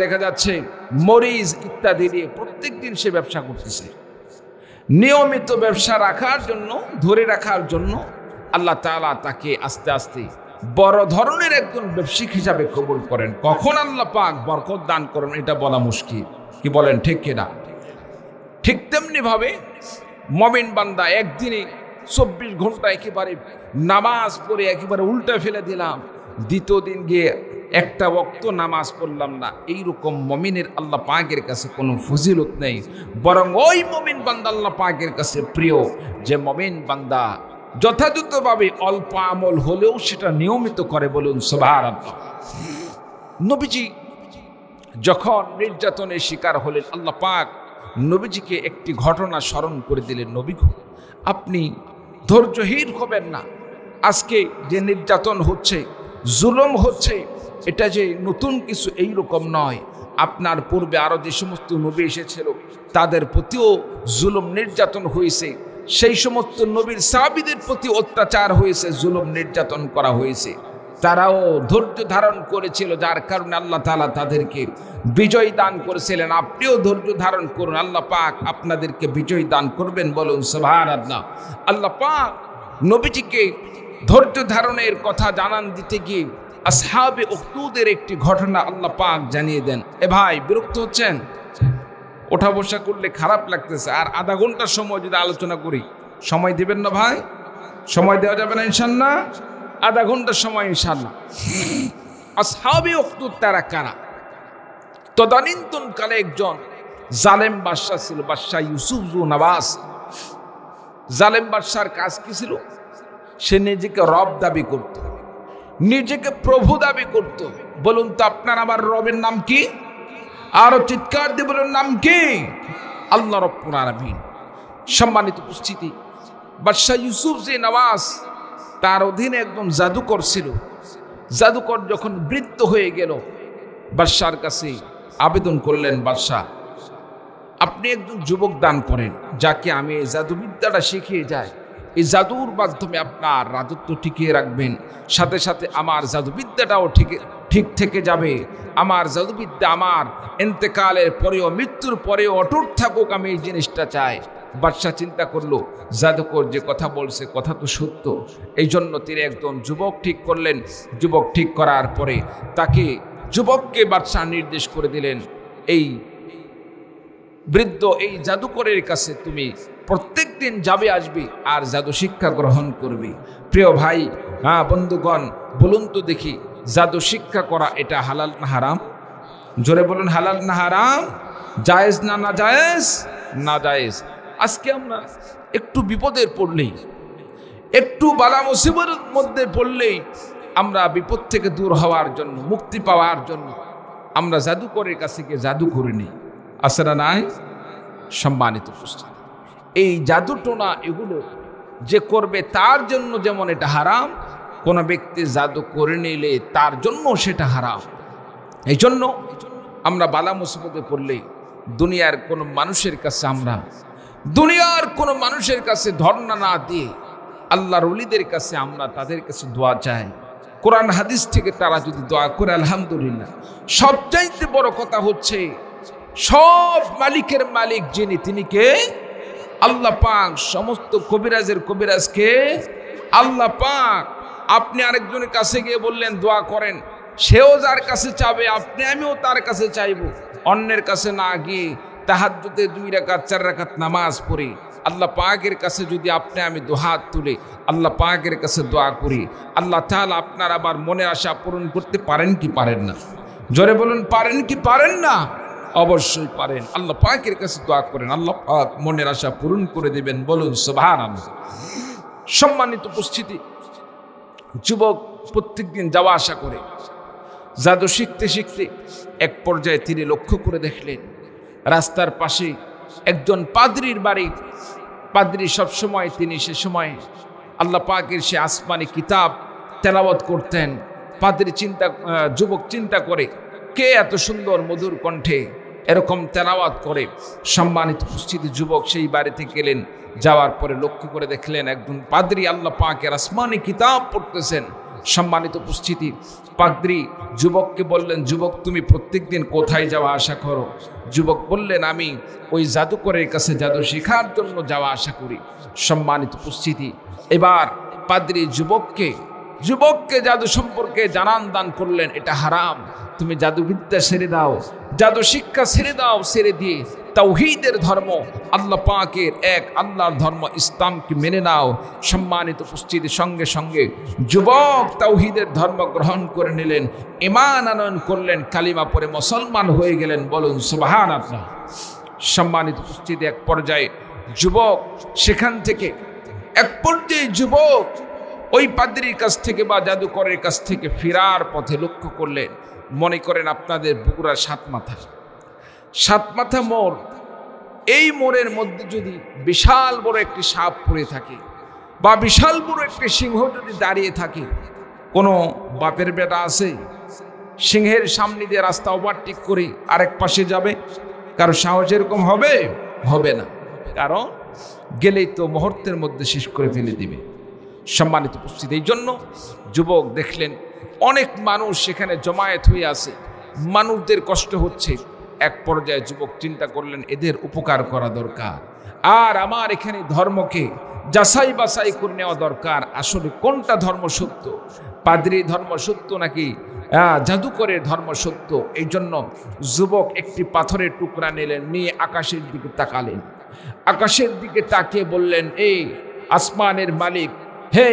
দেখা যাচ্ছে মরিচ ইত্যাদি দিয়ে প্রত্যেক দিন সে ব্যবসা করতেছে। নিয়মিত ব্যবসা রাখার জন্য, ধরে রাখার জন্য আল্লাহ তাআলা তাকে আস্তে আস্তে বড় ধরনের একজন ব্যবসায়িক হিসাবে কবুল করেন। কখন আল্লাহ পাক বরকত দান করেন এটা বলা মুশকিল, কি বলেন ঠিক কিনা? ঠিক তেমনি ভাবে মুমিন বান্দা একদিনে 24 ঘন্টা একেবারে নামাজ পড়ে একেবারে উল্টা ফেলে দিলাম, দ্বিতীয় দিন গিয়ে একটা ওয়াক্ত নামাজ পড়লাম না, এইরকম মুমিনের আল্লাহ পাকের কাছে কোনো ফজিলত নেই। বরং ওই মুমিন বান্দা আল্লাহ পাকের কাছে প্রিয়, যে মুমিন বান্দা যথাযথভাবে অল্প আমল হলেও সেটা নিয়মিত করে। বলুন সুবহানাল্লাহ। নবীজি যখন নির্যাতনের শিকার হলেন, আল্লাহ পাক নবীজিকে একটি ঘটনা স্মরণ করে দিলেন, নবী গো আপনি ধৈর্যহীন হবেন না। আজকে যে নির্যাতন হচ্ছে, জুলুম হচ্ছে, এটা যে নতুন কিছু এইরকম নয়। আপনার পূর্বে আরো যে সমস্ত নবী এসেছিল তাদের প্রতিও জুলুম নির্যাতন হয়েছে, সেই সমস্ত নবীর সাহাবীদের প্রতি অত্যাচার হয়েছে, জুলুম নির্যাতন করা হয়েছে, তারাও ধৈর্য ধারণ করেছিল, যার কারণে আল্লাহ তাআলা তাদেরকে বিজয় দান করেছিলেন। আপনিও ধৈর্য ধারণ করুন, আল্লাহ পাক আপনাদেরকে বিজয় দান করবেন। বলুন সুবহানাল্লাহ। আল্লাহ পাক নবীজিকে ধৈর্য ধারণের কথা জানান দিতে গিয়ে আসহাবে উখদুদের একটি ঘটনা আল্লাহ পাক জানিয়ে দেন। এ ভাই বিরক্ত হচ্ছেন? ওঠা বসা করলে খারাপ লাগতেছে, আর আধা ঘন্টার সময় যদি আলোচনা করি, সময় দিবেন না ভাই? সময় দেওয়া যাবে না ইনশাআল্লাহ? আধা ঘন্টার সময় ইনশাআল্লাহ। আসহাবে উখদুদ তারা কারা? তদানীন্তন কালে একজন জালেম বাদশা ছিল, বাদশা ইউসুফ জু নওয়াজ। জালেম বাদশার কাজ কি ছিল? সে নিজেকে রব দাবি করত, নিজেকে প্রভু দাবি করত। বলুন তো আপনার আমার রবের নাম কি? আরো চিৎকার দিয়ে বলুন নাম কি? আল্লাহ রাব্বুল আলামিন। সম্মানিত উপস্থিতি, বাদশা ইউসুফ জে নওয়াজ তার অধীনে একজন জাদুকর ছিল। জাদুকর যখন বৃদ্ধ হয়ে গেল, বাদশার কাছে আবেদন করলেন, বাদশাহ আপনি একজন যুবক দান করেন, যাকে আমি এই জাদুবিদ্যাটা শিখিয়ে যাই, এই জাদুর মাধ্যমে আপনার রাজত্ব টিকিয়ে রাখবেন, সাথে সাথে আমার জাদুবিদ্যাটাও ঠিক থেকে যাবে। আমার জাদুবিদ্যা আমার ইন্তেকালের পরেও, মৃত্যুর পরেও অটুট থাকুক, আমি এই জিনিসটা চাই। বাদশাহ চিন্তা করলো, জাদুকর যে কথা বলছে কথা তো সত্য, এই জন্য তিনি একজন যুবক ঠিক করলেন। যুবক ঠিক করার পরে তাকে, যুবককে বাদশাহ নির্দেশ করে দিলেন, এই বৃদ্ধ এই জাদুকরের কাছে তুমি প্রত্যেক দিন যাবে আসবে আর জাদু শিক্ষা গ্রহণ করবে। প্রিয় ভাই, বন্ধুগণ, বলুন তো দেখি, জাদু শিক্ষা করা এটা হালাল না হারাম? জোরে বলুন, হালাল না হারাম? জায়েজ না না জায়েজ? না জায়েজ। আজকে আমরা একটু বিপদের পড়লেই, একটু বালা মুসিবতের মধ্যে পড়লেই আমরা বিপদ থেকে দূর হওয়ার জন্য, মুক্তি পাওয়ার জন্য আমরা জাদুকরের কাছে গিয়ে জাদু করে নিই। আছে না নাই? সম্মানিত উপস্থিতি, এই জাদুটোনা এগুলো যে করবে তার জন্য যেমন এটা হারাম, কোনো ব্যক্তি জাদু করে নিলে তার জন্য সেটা হারাম। এই জন্য আমরা বালা মুসিবতে পড়লে দুনিয়ার কোনো মানুষের কাছে ধর্ণা না দিয়ে আল্লাহর ওলিদের কাছে আমরা তাদের কাছে দোয়া চাই। কোরআন হাদিস থেকে তারা যদি দোয়া করে, আলহামদুলিল্লাহ। সবচাইতে বড় কথা হচ্ছে, সব মালিকের মালিক যিনি, তিনি কে? আল্লাহ পাক। সমস্ত কবিরাজের কবিরাজ কে? আল্লাহ পাক। আপনি আরেকজনের কাছে গিয়ে বললেন দোয়া করেন, সেও যার কাছে চাবে, আমিও তার কাছে চাইব। অন্যের কাছে না গিয়ে তাহাজ্জুদে 2 রাকাত 4 রাকাত নামাজ পড়ি, আল্লাহ পাকের কাছে যদি আমি দুহাত তুলে আল্লাহ পাকের কাছে দোয়া করি, আল্লাহ তাআলা আপনার আবার মনের আশা পূরণ করতে পারেন কি পারেন না? জোরে বলুন, পারেন কি পারেন না? অবশ্যই পারেন। আল্লাহ পাকের কাছে দোয়া করেন, আল্লাহ পাক মনের আশা পূরণ করে দিবেন। বলুন সুবহানাল্লাহ। সম্মানিত উপস্থিতি, যুবক প্রত্যেকদিন যাওয়া আসা করে জাদু শিখতে শিখতে এক পর্যায়ে তিনি লক্ষ্য করে দেখলেন রাস্তার পাশে একজন পাদ্রীর বাড়ি। পাদ্রী সবসময় তিনি সে সময় আল্লাহ পাকের সে আসমানি কিতাব তেলাওয়াত করতেন। পাদ্রী যুবক চিন্তা করে, কে এত সুন্দর মধুর কণ্ঠে এরকম তেলাওয়াত করে? সম্মানিত উপস্থিতি, যুবক সেই বাড়িতে গেলেন। যাওয়ার পরে লক্ষ্য করে দেখলেন একজন পাদ্রী আল্লাহ পাকের আসমানি কিতাব পড়তেছেন। সম্মানিত উপস্থিতি, পাদ্রী যুবককে বললেন, যুবক তুমি প্রত্যেকদিন কোথায় যাওয়া আসা করো? যুবক বললেন, আমি ওই জাদুকরের কাছে জাদু শেখার জন্য যাওয়া আসা করি। সম্মানিত উপস্থিতি, এবার পাদ্রী যুবককে জাদু সম্পর্কে জানান দান করলেন, এটা হারাম, তুমি জাদুবিদ্যা ছেড়ে দাও, জাদু শিক্ষা ছেড়ে দাও। ছেড়ে দিয়ে তাওহীদের ধর্ম, আল্লাহ পাকের এক আল্লাহর ধর্ম ইসলামকে মেনে নাও। সম্মানিত উপস্থিতি, সঙ্গে সঙ্গে যুবক তাওহীদের ধর্ম গ্রহণ করে নিলেন, ঈমান আনয়ন করলেন, কালিমা পড়ে মুসলমান হয়ে গেলেন। বলুন সুবহানাল্লাহ। সম্মানিত উপস্থিতি, এক পর্যায়ে যুবক সেখান থেকে ওই পাদ্রীর কাছ থেকে বা জাদুকরের কাছ থেকে ফেরার পথে লক্ষ্য করলেন, মনে করেন আপনাদের বগুড়ার সাত মাথা মোড়, এই মোড়ের মধ্যে যদি বিশাল বড় একটি সাপ পড়ে থাকে বা বিশাল বড় একটি সিংহ যদি দাঁড়িয়ে থাকে, কোনো বাপের বেটা আছে সিংহের সামনে দিয়ে রাস্তা ওভারটেক করে আরেক পাশে যাবে? কারো সাহস এরকম হবে না, কারণ গেলেই তো মুহূর্তের মধ্যে শেষ করে ফেলে দিবে। সম্মানিত উপস্থিতি, এই জন্য যুবক দেখলেন অনেক মানুষ সেখানে জমায়েত হয়ে আছে, মানুষদের কষ্ট হচ্ছে। এক পর্যায়ে যুবক চিন্তা করলেন, এদের উপকার করা দরকার, আর আমার এখানে ধর্মকে যাচাই বাছাই করে নেওয়া দরকার, আসলে কোনটা ধর্ম সত্য, পাদ্রী ধর্ম সত্য নাকি জাদুকরের ধর্ম সত্য। এই জন্য যুবক একটি পাথরের টুকরা নিলেন, নিয়ে আকাশের দিকে তাকালেন। আকাশের দিকে তাকিয়ে বললেন, এই আসমানের মালিক, হে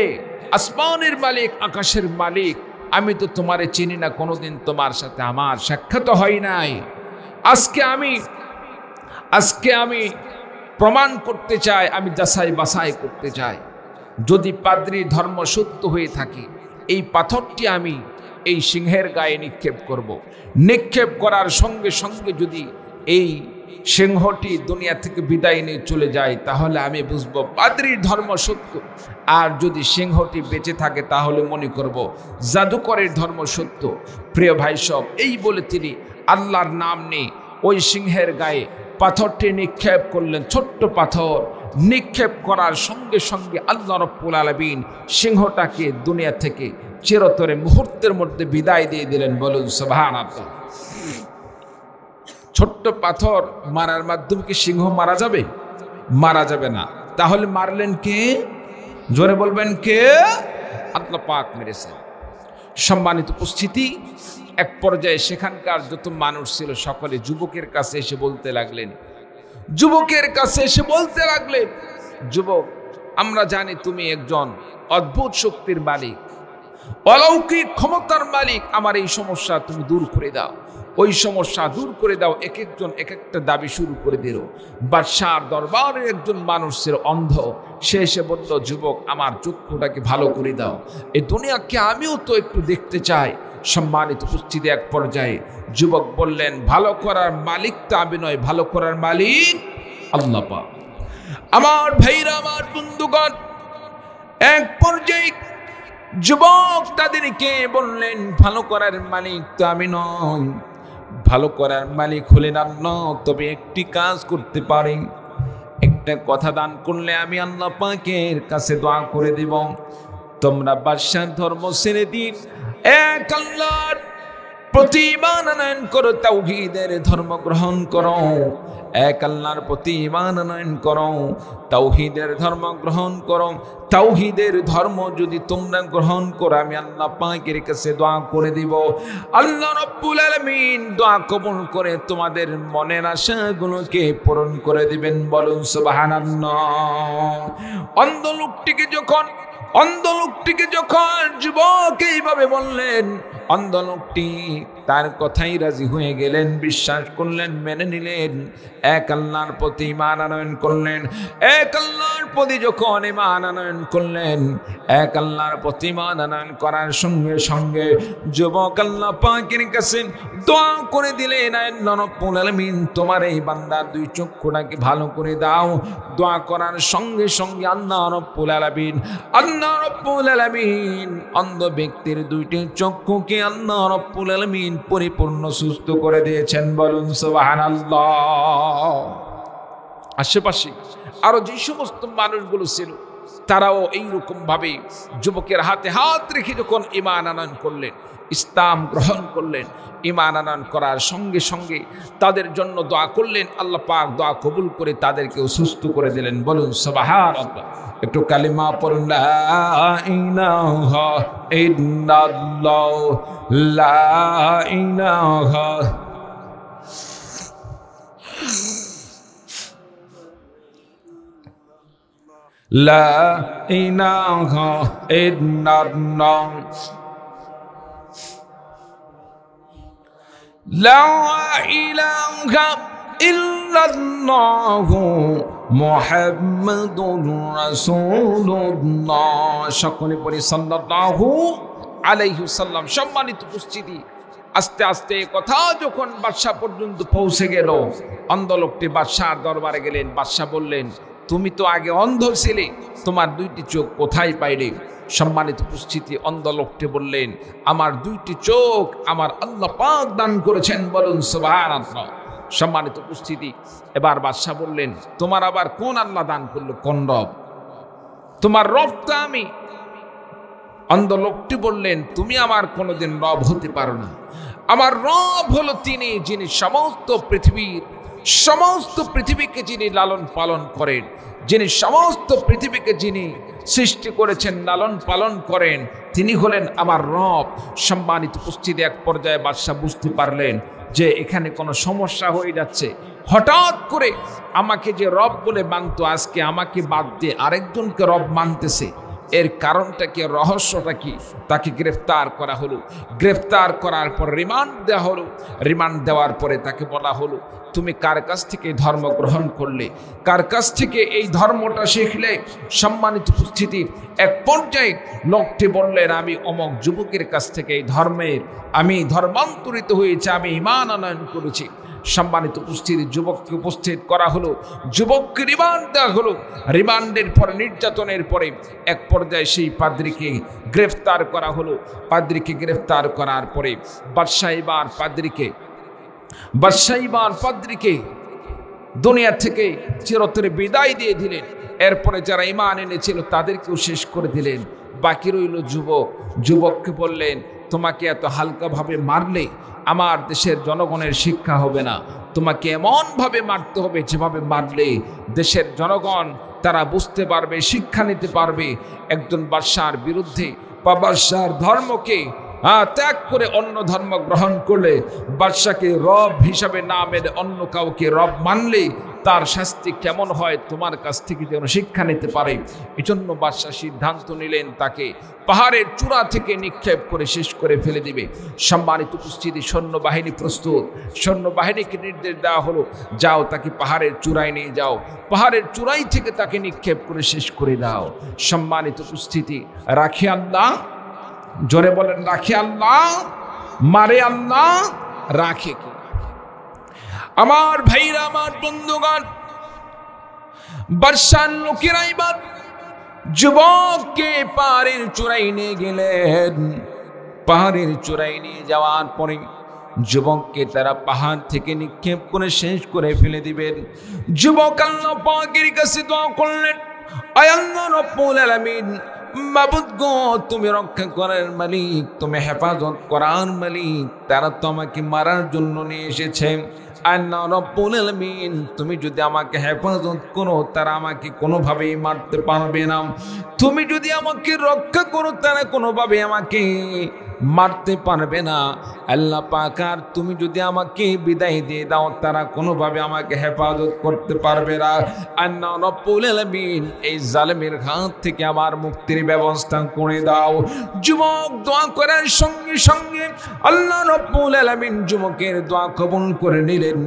আসমানের মালিক, আকাশের মালিক, আমি তো তোমারে চিনি না, কোনোদিন তোমার সাথে আমার সাক্ষাৎ হয় নাই। আজকে আমি প্রমাণ করতে চাই, আমি যাচাই বাছাই করতে চাই, যদি পাদ্রী ধর্ম সত্য হয়ে থাকে, এই পাথরটি আমি এই সিংহের গায়ে নিক্ষেপ করব। নিক্ষেপ করার সঙ্গে সঙ্গে যদি এই সিংহটি দুনিয়া থেকে বিদায় নিয়ে চলে যায়, তাহলে আমি বুঝবো পাদ্রীর ধর্ম সত্য। আর যদি সিংহটি বেঁচে থাকে, তাহলে মনে করব জাদুকরের ধর্ম সত্য। প্রিয় ভাই সব, এই বলে তিনি আল্লাহর নাম নিয়ে ওই সিংহের গায়ে পাথরটি নিক্ষেপ করলেন। ছোট্ট পাথর নিক্ষেপ করার সঙ্গে সঙ্গে আল্লাহ রাব্বুল আলামিন সিংহটাকে দুনিয়া থেকে চিরতরে মুহূর্তের মধ্যে বিদায় দিয়ে দিলেন। বলুন সুবহানাল্লাহ। ছোট্ট পাথর মারার মাধ্যমে কি সিংহ মারা যাবে? মারা যাবে না। তাহলে মারলেন কে? জোরে বলবেন কে? আল্লাহ পাক মেরেছেন। সম্মানিত উপস্থিতি, এক পর্যায়ে সেখানকার যত মানুষ ছিল সকলে যুবকের কাছে এসে বলতে লাগলেন, যুবকের কাছে এসে বলতে লাগলেন, যুবক, আমরা জানি তুমি একজন অদ্ভুত শক্তির মালিক, অলৌকিক ক্ষমতার মালিক। আমার এই সমস্যা তুমি দূর করে দাও, ওই সমস্যা দূর করে দাও। এক একজন এক একটা দাবি শুরু করে দিল। বাদশার দরবারের একজন মানুষের অন্ধ, সে এসে বলল, যুবক, আমার চক্ষুটাকে ভালো করে দাও, এই দুনিয়াকে আমিও তো একটু দেখতে চাই। সম্মানিত উপস্থিতি, এক পর্যায়ে যুবক বললেন, ভালো করার মালিক তো আমি নয়, ভালো করার মালিক আল্লাহ পাক। আমার ভাইরা, আমার বন্ধুগণ, এক পর্যায়ে যুবক তাদেরকে বললেন, ভালো করার মালিক তো আমি নই, ভালো করার মালিক হলেন আল্লাহ। তবে একটি কাজ করতে পারি, একটা কথা দান করলে আমি আল্লাহ পাকের কাছে দোয়া করে দেব। তোমরা বাদশার ধর্ম ছেড়ে দিন, এক আল্লাহর প্রতি ঈমান আনয়ন করো, তাওহীদের ধর্ম গ্রহণ করো। এক আল্লাহর প্রতি ঈমান আনয়ন করো, তাওহীদের ধর্ম গ্রহণ করো। তাওহীদের ধর্ম যদি তোমরা গ্রহণ করো, আমি আল্লাহ পাকের কাছে দোয়া করে দিব। আল্লাহ রাব্বুল আলামিন দোয়া কবুল করে তোমাদের মনের আশাগুলোকে পূরণ করে দিবেন। বলুন সুবহানাল্লাহ। অন্ধ লোকটিকে যখন যুবক এইভাবে বললেন, অন্ধ লোকটি তার কথাই রাজি হয়ে গেলেন, বিশ্বাস করলেন, মেনে নিলেন, এক আল্লাহর প্রতি ঈমান আনয়ন করলেন। এক আল্লাহর প্রতি যখন ঈমান আনয়ন করলেন, এক আল্লাহর প্রতি ঈমান আনয়ন করার সঙ্গে সঙ্গে যুবক আল্লাহ পাকের কাছে দোয়া করে দিলেন, আল্লাহ রাব্বুল আলামিন তোমার এই বান্দার দুই চক্ষুটাকে ভালো করে দাও। দোয়া করার সঙ্গে সঙ্গে আল্লাহ রাব্বুল আলামিন অন্ধ ব্যক্তির দুইটি চক্ষুকে আল্লাহ রাব্বুল আলামিন পরিপূর্ণ সুস্থ করে দিয়েছেন। বলুন সুবহানাল্লাহ। আশেপাশে আরো যে সমস্ত মানুষগুলো ছিল, তারাও এইরকম ভাবে যুবকের হাতে হাত রেখে যখন ঈমান আনয়ন করলেন, ইসলাম গ্রহণ করলেন, ঈমান আনয়ন করার সঙ্গে সঙ্গে তাদের জন্য দোয়া করলেন। আল্লাহ পাক দোয়া কবুল করে তাদেরকেও সুস্থ করে দিলেন। বলুন সুবহানাল্লাহ। একটু কালিমা পড়ুন, লা ইলাহা ইল্লাল্লাহ, লা ইলাহা লা ইলাহা ইল্লাল্লাহ, লা ইলাহা ইল্লাল্লাহ মুহাম্মাদুর রাসূলুল্লাহ। সকলে পড়ি সাল্লাল্লাহু আলাইহি ওয়াসাল্লাম। সম্মানিত উপস্থিতি, আস্তে আস্তে কথা যখন বাদশা পর্যন্ত পৌঁছে গেল, অন্ধ লোকটি বাদশার দরবারে গেলেন। বাদশা বললেন, তুমি তো আগে অন্ধ ছিলে, তোমার দুইটি চোখ কোথায় পাইলে? সম্মানিত উপস্থিতি, অন্ধ লোকটি বললেন, আমার দুইটি চোখ আমার আল্লাহ পাক দান করেছেন। বলুন সুবহানাল্লাহ। সম্মানিত উপস্থিতি, এবার বাদশা বললেন, তোমার আবার কোন আল্লাহ দান করলো, কোন রব? তোমার রব তো আমি। অন্ধ লোকটি বললেন, তুমি আমার কোনোদিন রব হতে পারো না। আমার রব হলো তিনি, যিনি সমস্ত পৃথিবীকে যিনি লালন পালন করেন, যিনি সমস্ত পৃথিবীকে যিনি সৃষ্টি করেছেন, লালন পালন করেন, তিনি হলেন আমার রব। সম্মানিত উপস্থিতি, এক পর্যায়ে বাদশা বুঝতে পারলেন যে এখানে কোনো সমস্যা হয়ে যাচ্ছে। হঠাৎ করে আমাকে যে রব বলে মানত, আজকে আমাকে বাদ দিয়ে আরেকজনকে রব মানতেছে। এর কারণটা কি, রহস্যটা কি? তাকে গ্রেফতার করা হলো। গ্রেফতার করার পর রিমান্ড দেওয়া হলো। রিমান্ড দেওয়ার পরে তাকে বলা হলো, তুমি কার কাছ থেকে ধর্ম গ্রহণ করলে, কার কাছ থেকে এই ধর্মটা শিখলে? সম্মানিত উপস্থিতি, এক পর্যায়ে লোকটি বললেন, আমি অমক যুবকের কাছ থেকে এই আমি ধর্মান্তরিত হয়েছি, আমি ঈমান আনয়ন করেছি। সম্মানিত উপস্থিতি, যুবককে উপস্থিত করা হলো, যুবককে রিমান্ড দেওয়া হলো। রিমান্ডের পরে, নির্যাতনের পরে এক পর্যায়ে সেই পাদ্রীকে গ্রেফতার করা হলো। পাদ্রীকে গ্রেফতার করার পরে বাদশা এবার পাদ্রীকে দুনিয়া থেকে চিরতরে বিদায় দিয়ে দিলেন। এরপরে যারা ঈমান এনেছিল তাদেরকেও শেষ করে দিলেন। বাকি রইল যুবককে বললেন, তোমাকে এত হালকাভাবে মারলে আমার দেশের জনগণের শিক্ষা হবে না। তোমাকে এমনভাবে মারতে হবে যেভাবে মারলে দেশের জনগণ তারা বুঝতে পারবে, শিক্ষা নিতে পারবে। একজন বাদশার বিরুদ্ধে বা বাদশার ধর্মকে ত্যাগ করে অন্য ধর্ম গ্রহণ করলে, বাদশাকে রব হিসাবে না মেনে অন্য কাউকে রব মানলে তার শাস্তি কেমন হয় তোমার কাছ থেকে যেন শিক্ষা নিতে পারে। এজন্য বাদশাহ সিদ্ধান্ত নিলেন তাকে পাহাড়ের চূড়া থেকে নিক্ষেপ করে শেষ করে ফেলে দিবে। সম্মানিত উপস্থিতি, সৈন্যবাহিনী প্রস্তুত। সৈন্যবাহিনীকে নির্দেশ দেওয়া হলো, যাও তাকে পাহাড়ের চূড়ায় নিয়ে যাও, পাহাড়ের চূড়াই থেকে তাকে নিক্ষেপ করে শেষ করে দাও। সম্মানিত উপস্থিতি, রাখে আল্লাহ, জোরে বলেন রাখে আল্লাহ, মারে আল্লাহ, রাখে কি? আমার ভাইরা, আমার বন্ধুগণ, বাদশার লোকেরা এবার যুবককে পাহাড়ের চূড়ায় নিয়ে গেলেন। পাহাড়ের চূড়ায় নিয়ে যাওয়ার পরে যুবককে তারা পাহাড় থেকে নিক্ষেপ করে শেষ করে ফেলে দিবেন। যুবক আল্লাহ পাকের কাছে দোয়া করলেন, আয় আল্লাহ রব্বুল আলামিন, মাবুদ গো, তুমি রক্ষা করার মালিক, তুমি হেফাজত করার মালিক, তারা তো আমাকে মারার জন্য নিয়ে এসেছে। আল্লাহ রব্বুল আলামিন, তুমি যদি আমাকে হেফাজত করো তারা আমাকে কোনোভাবেই মারতে পারবে না, তুমি যদি আমাকে রক্ষা করো তারা কোনোভাবে আমাকে মারতে পারবে না। আল্লাহ পাক, আর তুমি যদি আমাকে বিদায় দিয়ে দাও তারা কোনোভাবে আমাকে হেফাজত করতে পারবে না। আল্লাহ রব্বুল আলামিন, এই জালেমের হাত থেকে আমার মুক্তির ব্যবস্থা করে দাও। যুবক দোয়া করার সঙ্গে সঙ্গে আল্লাহ রব্বুল আলামিন যুবকের দোয়া কবুল করে নিলেন।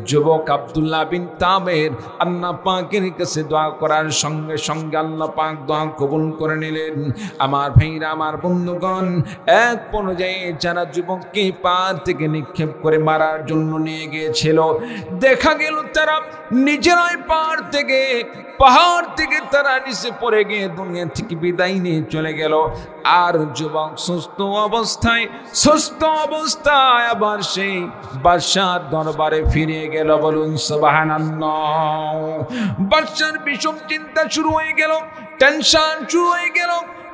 যুবক আব্দুল্লাহ বিন তামের আল্লাহ পাকের কাছে দোয়া করার সঙ্গে সঙ্গে আল্লাহ পাক দোয়া কবুল করে নিলেন। আমার ভাইরা, আমার বন্ধুগণ, এক পর্যায়ে যারা যুবককে পাহাড় থেকে নিক্ষেপ করে মারার জন্য নিয়ে গিয়েছিল, দেখা গেল তারা নিজেরাই পাহাড় থেকে তারা নিচে পড়ে গিয়ে দুনিয়া থেকে বিদায় নিয়ে চলে গেল। আর যুবক সুস্থ অবস্থায় আবার সেই বাদশার দরবারে ফিরে গেল। বলুন সুবহানাল্লাহ। বাদশার বিষম চিন্তা শুরু হয়ে গেল, টেনশন শুরু হয়ে গেল।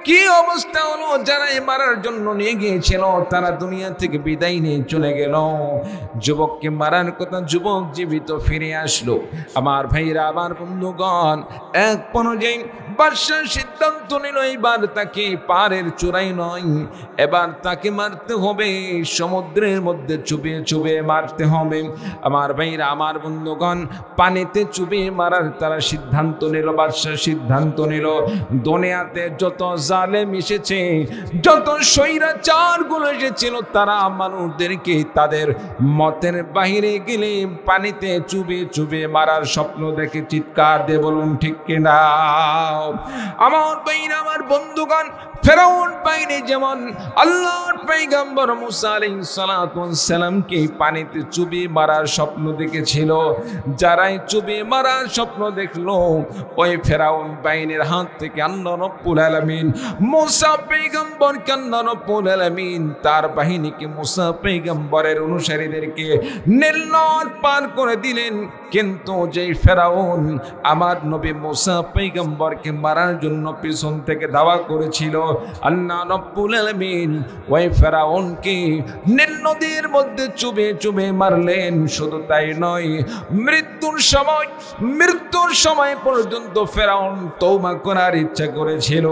কি অবস্থা হলো, যারা মারার জন্য নিয়ে গিয়েছিল তারা দুনিয়া থেকে বিদায় নিয়ে চলে গেল। যুবককে মারার কথা, যুবক জীবিত ফিরে আসলো। আমার ভাইরা, আমার বন্ধুগণ, এক পর্যায়ে বাদশা সিদ্ধান্ত নিল এবার তাকে পাহাড়ের চূড়ায় নয়, এবার তাকে মারতে হবে, সমুদ্রের মধ্যে চুবিয়ে চুবিয়ে মারতে হবে। আমার ভাইরা, আমার বন্ধুগণ, পানিতে চুবিয়ে মারার তারা সিদ্ধান্ত নিল। বাদশা সিদ্ধান্ত নিল, দুনিয়াতে যত জালেম এসেছে, যত স্বৈরাচার গুলো এসেছিল, তারা মানুষদেরকে তাদের মতের বাহিরে গেলে পানিতে চুবিয়ে চুবিয়ে মারার স্বপ্ন দেখে চিৎকার দিয়ে বলুন ঠিক কিনা? আমার ভাইরা, আমার বন্ধুগণ, ফেরাউন বাহিনী যেমন আল্লাহর পয়গম্বর মুসা আলাইহিস সালাতু ওয়াস সালামকে পানিতে চুবিয়ে মারার স্বপ্ন দেখেছিল, যারাই চুবিয়ে মারার স্বপ্ন দেখলো, ওই ফেরাউন বাহিনীর হাত থেকে আল্লাহ রাব্বুল আলামিন মুসা পয়গম্বরকে, আল্লাহ রাব্বুল আলামিন তার বাহিনীকে, মুসা পয়গম্বরের অনুসারীদেরকে নীল নদ পার করে দিলেন। কিন্তু যেই ফেরাউন আমার নবী মুসা পয়গম্বরকে মারার জন্য পিছন থেকে ধাওয়া করেছিল, আল্লাহ রাব্বুল আলামিন ওই ফেরাউনকে নীল নদীর মধ্যে চুবিয়ে চুবিয়ে মারলেন। শুধু তাই নয়, মৃত্যুর সময় পর্যন্ত ফেরাউন তওবা করার ইচ্ছা করেছিল,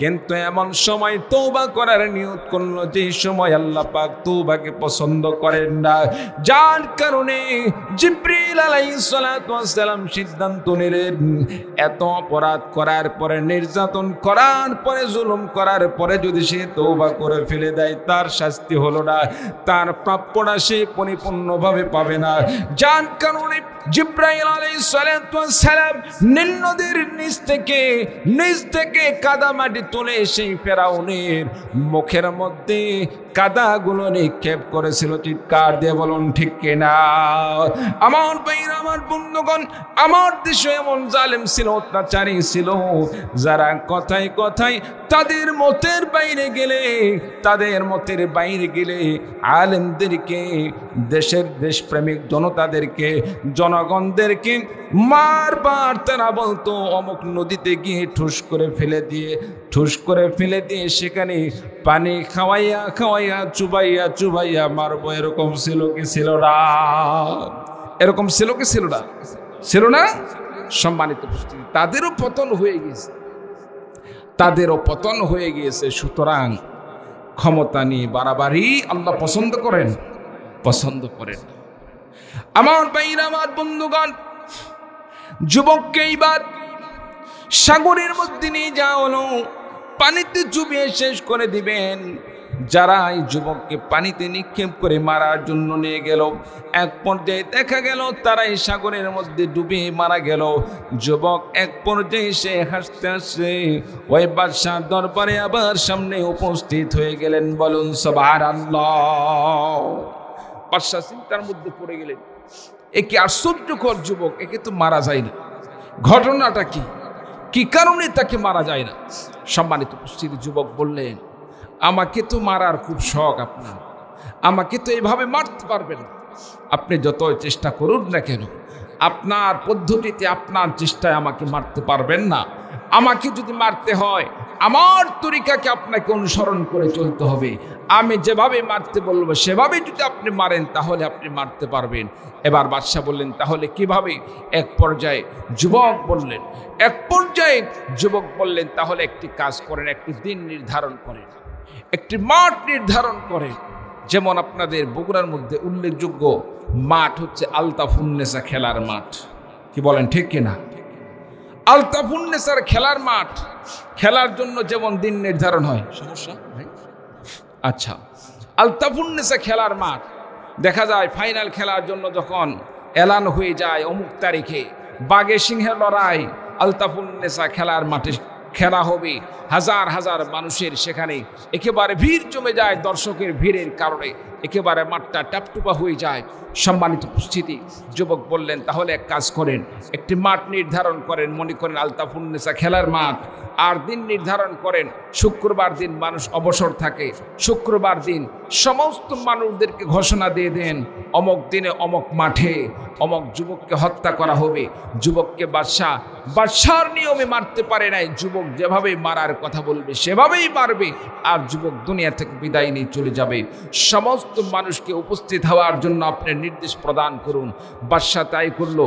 কিন্তু এমন সময় তওবা করার নিয়ত করলো যে সময় আল্লাহ পাক তওবাকে পছন্দ করেন না, যার কারণে জিবরিল আলাইহিস সালাতু ওয়াস সালাম সিদ্ধান্ত নিলেন এত অপরাধ করার পরে, নির্যাতন করার পরে, জুলুম করার পরে যদি সে তওবা করে ফেলে দেয়, তার শাস্তি হলো না, তার প্রাপ্যটা সে পরিপূর্ণভাবে পাবে না। যার কারণে জিবরাইল আলাইহিস সালাতু ওয়াস সালাম নীল নদীর নিচ থেকে কাদা মাটি তুলে সেই ফেরাউনের মুখের মধ্যে কাদাগুলো নিক্ষেপ করেছিল। চিৎকার দিয়ে বলুন ঠিক কিনা? আমার ভাইরা, আমার বন্ধুগণ, আমার দেশে এমন জালেম ছিল, অত্যাচারী ছিল, যারা কথায় কথায় তাদের মতের বাইরে গেলে আলেমদেরকে, দেশপ্রেমিক জনতাদেরকে, জনগণদেরকে মারবার তারা বলতো অমুক নদীতে গিয়ে ঠুস করে ফেলে দিয়ে সেখানে পানি খাওয়াইয়া চুবাইয়া মারবো। এরকম ছিল কি ছিল না? এরকম ছিল কি ছিল না? ছিল না? সম্মানিত উপস্থিতি, তাদেরও পতন হয়ে গিয়েছে। সুতরাং ক্ষমতা নিয়ে বাড়াবাড়ি আল্লাহ পছন্দ করেন। আমার ভাইরা, আমার বন্ধুগণ, যুবককে এইবার সাগরের মধ্যে নিয়ে যাওয়া হলো, পানিতে চুবিয়ে শেষ করে দিবেন। যারা এই যুবককে পানিতে নিক্ষেপ করে মারার জন্য নিয়ে গেল, এক পর্যায়ে দেখা গেল তারা এই সাগরের মধ্যে ডুবে মারা গেল। যুবক এক পর্যায়ে সে হাসতে হাসতে ওই বাদশার দরবারে আবার সামনে উপস্থিত হয়ে গেলেন। বলুন সুবহানাল্লাহ। বাদশা চিন্তার মধ্যে পড়ে গেলেন, এ কি আশ্চর্যকর যুবক, একে তো মারা যায় না, ঘটনাটা কি, কি কারণে তাকে মারা যায় না? সম্মানিত উপস্থিতি, যুবক বললেন, আমাকে তো মারার খুব শখ আপনার, আমাকে তো এইভাবে মারতে পারবেন না। আপনি যতই চেষ্টা করুন না কেন, আপনার পদ্ধতিতে আপনার চেষ্টায় আমাকে মারতে পারবেন না। আমাকে যদি মারতে হয় আমার তরিকাকে আপনাকে অনুসরণ করে চলতে হবে। আমি যেভাবে মারতে বলবো সেভাবে যদি আপনি মারেন তাহলে আপনি মারতে পারবেন। এবার বাদশা বললেন, তাহলে কিভাবে? এক পর্যায়ে যুবক বললেন, তাহলে একটি কাজ করেন, একটি দিন নির্ধারণ করেন, একটি মাঠ নির্ধারণ করেন। যেমন আপনাদের বগুড়ার মধ্যে উল্লেখযোগ্য মাঠ হচ্ছে আলতাফুন্নেসা খেলার মাঠ। কি বলেন, ঠিক কিনা? আলতাফুন্নেসার খেলার মাঠ, খেলার জন্য যেমন দিন নির্ধারণ হয়, সমস্যা ভাই? আচ্ছা, আলতাফুন্নেসা খেলার মাঠ দেখা যায় ফাইনাল খেলার জন্য যখন এলান হয়ে যায় অমুক তারিখে বাঘে সিংহের লড়াই আলতাফুন্নেসা খেলার মাঠে খেলা হবে, হাজার হাজার মানুষের সেখানে একেবারে ভিড় জমে যায়, দর্শকের ভিড়ের কারণে একেবারে মাঠটা টাপটুপা হয়ে যায়। সম্মানিত উপস্থিতি, যুবক বললেন, তাহলে এক কাজ করেন, একটি মাঠ নির্ধারণ করেন, মনে করেন আলতাফুন্নেসা খেলার মাঠ, আর দিন নির্ধারণ করেন শুক্রবার দিন মানুষ অবসর থাকে। শুক্রবার দিন সমস্ত মানুষদেরকে ঘোষণা দিয়ে দেন, অমক দিনে অমক মাঠে অমক যুবককে হত্যা করা হবে। যুবককে বাদশার নিয়মে মারতে পারে নাই, যুবক যেভাবে মারার কথা বলবে সেভাবেই মারবে, আর যুবক দুনিয়া থেকে বিদায় নিয়ে চলে যাবে। সমস্ত মানুষকে উপস্থিত হওয়ার জন্য আপনি নির্দেশ প্রদান করুন। বাদশা তাই করল।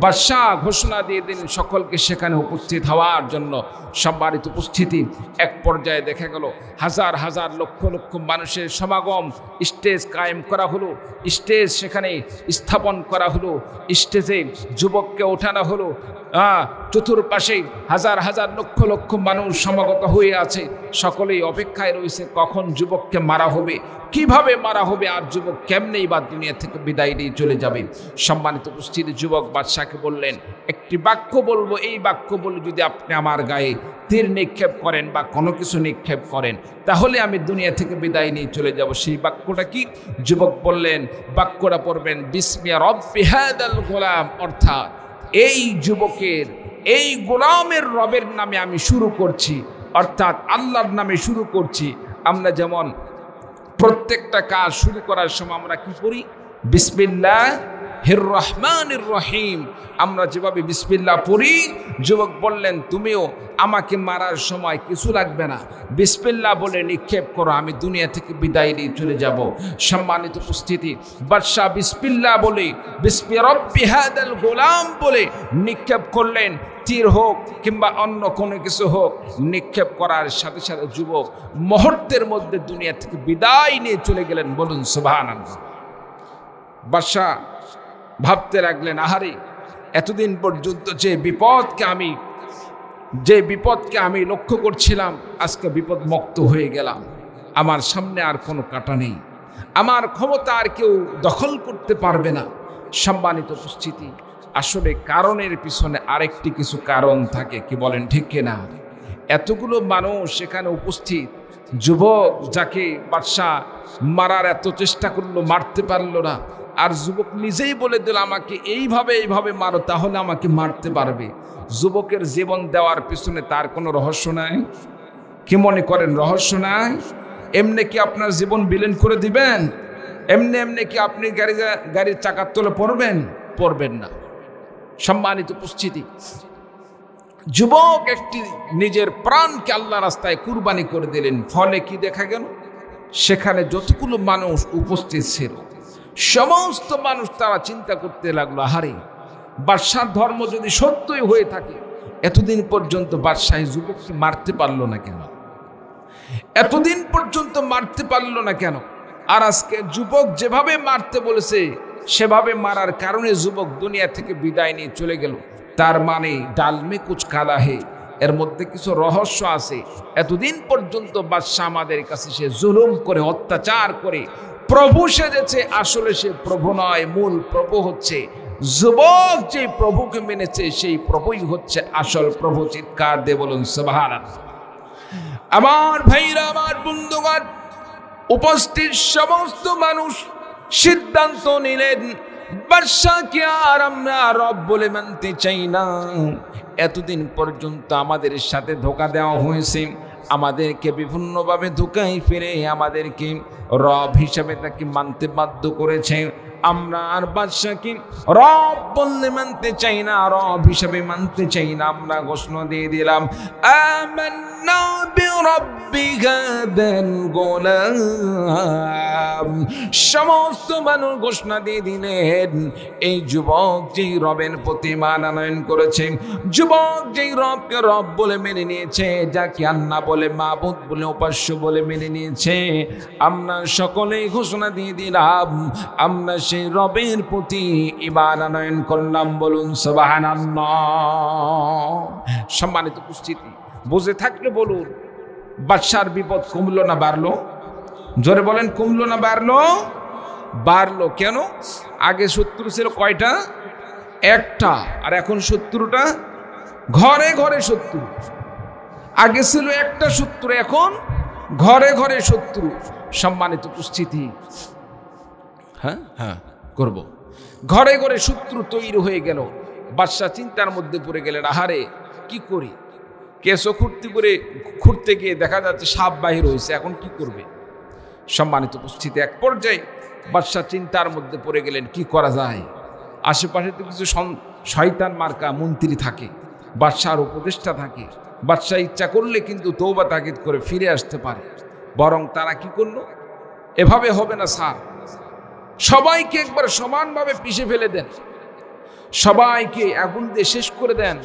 বাদশা ঘোষণা দিয়ে দিন সকলকে সেখানে উপস্থিত হওয়ার জন্য। সম্মানিত উপস্থিতি, এক পর্যায়ে দেখা গেল হাজার হাজার লক্ষ লক্ষ মানুষের সমাগম, স্টেজ কায়েম করা হলো, স্টেজ সেখানে স্থাপন করা হলো, স্টেজে যুবককে ওঠানো হলো। চতুর্পাশে হাজার হাজার লক্ষ লক্ষ মানুষ সমাগত হয়ে আছে, সকলেই অপেক্ষায় রয়েছে কখন যুবককে মারা হবে, কিভাবে মারা হবে, আর যুবক কেমনেই বা দুনিয়া থেকে বিদায় নিয়ে চলে যাবে। সম্মানিত উপস্থিতি, যুবক বাদশাকে বললেন, একটি বাক্য বলবো, এই বাক্য বলে যদি আপনি আমার গায়ে তীর নিক্ষেপ করেন বা কোনো কিছু নিক্ষেপ করেন তাহলে আমি দুনিয়া থেকে বিদায় নিয়ে চলে যাব। সেই বাক্যটা কি? যুবক বললেন, বাক্যটা পড়বেন, বিসমি রব্বি হাদাল গোলাম, অর্থাৎ এই যুবকের, এই গোলামের রবের নামে আমি শুরু করছি, অর্থাৎ আল্লাহর নামে শুরু করছি। আমরা যেমন প্রত্যেকটা কাজ শুরু করার সময় আমরা কি করি? বিসমিল্লাহির রহমানির রহিম, আমরা যেভাবে বিসমিল্লাহ পড়ি, যুবক বললেন তুমিও আমাকে মারার সময় কিছু লাগবে না, বিসমিল্লাহ বলে নিক্ষেপ করো, আমি দুনিয়া থেকে বিদায় নিয়ে চলে যাব। সম্মানিত উপস্থিতি, বাদশা বিসমিল্লাহ বলে, বিসমি রব্বি হাদাল গোলাম বলে নিক্ষেপ করলেন। তীর হোক কিংবা অন্য কোনো কিছু হোক, নিক্ষেপ করার সাথে সাথে যুবক মুহূর্তের মধ্যে দুনিয়া থেকে বিদায় নিয়ে চলে গেলেন। বলুন সুবহানাল্লাহ। বাদশা ভাবতে লাগলেন, আহারে, এতদিন পর্যন্ত যে বিপদকে আমি লক্ষ্য করছিলাম, আজকে বিপদ মুক্ত হয়ে গেলাম, আমার সামনে আর কোনো কাঁটা নেই, আমার ক্ষমতা আর কেউ দখল করতে পারবে না। সম্মানিত উপস্থিতি, আসলে কারণের পিছনে আরেকটি কিছু কারণ থাকে। কি বলেন, ঠিক কিনা? এতগুলো মানুষ সেখানে উপস্থিত, যুবক যাকে বাদশা মারার এত চেষ্টা করলো, মারতে পারলো না, আর যুবক নিজেই বলে দিল আমাকে এইভাবে মারো, তাহলে আমাকে মারতে পারবে। যুবকের জীবন দেওয়ার পিছনে তার কোনো রহস্য নাই। কি মনে করেন রহস্য নাই? এমনি কি আপনার জীবন বিলীন করে দিবেন? এমনি কি আপনি গাড়ির চাকার তলে পড়বেন না। সম্মানিত উপস্থিতি, যুবক একটি নিজের প্রাণকে আল্লাহ রাস্তায় কুরবানি করে দিলেন। ফলে কি দেখা গেল? সেখানে যতগুলো মানুষ উপস্থিত ছিল সমস্ত মানুষ তারা চিন্তা করতে লাগলো, আহারে, বাদশার ধর্ম যদি সত্যই হয়ে থাকে, এতদিন পর্যন্ত বাদশাহ যুবককে মারতে পারলো না কেন? এতদিন পর্যন্ত মারতে পারলো না কেন? আর আজকে যুবক যেভাবে মারতে বলেছে সেভাবে মারার কারণে যুবক দুনিয়া থেকে বিদায় নিয়ে চলে গেল। তার মানে ডালমে কুচ কালা হে, এর মধ্যে কিছু রহস্য আছে। এতদিন পর্যন্ত বাদশাহ আমাদের কাছে সে জুলুম করে অত্যাচার করে প্রভু সেজেছে, আসলে সে প্রভু নয়, মূল প্রভু হচ্ছে যুবক যে প্রভুকে মেনেছে সেই প্রভুই হচ্ছে আসল প্রভু। চিৎকার দিয়ে বলুন সুবহানাল্লাহ। আমার ভাইরা, আমার বন্ধুগণ, উপস্থিত সমস্ত মানুষ সিদ্ধান্ত নিলেন বাদশাহকে আর আমরা রব বলে মানতে চাই না। এতদিন পর্যন্ত আমাদের সাথে ধোঁকা দেওয়া হয়েছে, আমাদেরকে বিভিন্নভাবে ধোঁকায় ফিরে আমাদেরকে রব হিসাবে তাকে মানতে বাধ্য করেছে। আমরা আর বাদশাহকে রব বললে মানতে চাই না, রব হিসাবে মানতে চাই না। আমরা ঘোষণা দিয়ে দিলাম আমান্না বিরাব্বি হাদাল গোলাম। সমস্ত মানুষ ঘোষণা দিয়ে দিলেন এই যুবক যেই রবের প্রতি ঈমান আনয়ন করেছে, যুবক যেই রবকে রব বলে মেনে নিয়েছে, যাকে আল্লাহ বলে, মাবুদ বলে, উপাস্য বলে মেনে নিয়েছে, আমরা সকলেই ঘোষণা দিয়ে দিলাম আমরা সেই রবের প্রতি ঈমান আনয়ন করলাম। বলুন সুবহানাল্লাহ। সম্মানিত উপস্থিতি, বুঝে থাকলে বলুন বাদশার বিপদ কমলো না বাড়লো? জোরে বলেন, কমলো না বাড়লো? বাড়লো। কেন? আগে শত্রু ছিল কয়টা? একটা। আর এখন শত্রুটা ঘরে ঘরে শত্রু। আগে ছিল একটা শত্রু, এখন ঘরে ঘরে শত্রু। সম্মানিত উপস্থিতি, হ্যাঁ হ্যাঁ করব, ঘরে ঘরে শত্রু তৈরি হয়ে গেল। বাদশাহ চিন্তার মধ্যে পড়ে গেলেন, আহারে কি করি? কেসও খুঁড়তে গিয়ে দেখা যাচ্ছে সাপ বাহির হয়েছে, এখন কি করবে? সম্মানিত উপস্থিতি, এক পর্যায়ে বাদশাহ চিন্তার মধ্যে পড়ে গেলেন, কি করা যায়? আশেপাশে তো কিছু শয়তান মার্কা মন্ত্রী থাকে, বাদশাহর উপদেষ্টা থাকে, বাদশাহ ইচ্ছা করলে কিন্তু তওবা তাকিদ করে ফিরে আসতে পারে। বরং তারা কি করলো, এভাবে হবে না স্যার, সবাইকে একবার সমানভাবে পিষে ফেলে দেন, সবাইকে আগুন দিয়ে শেষ করে দেন,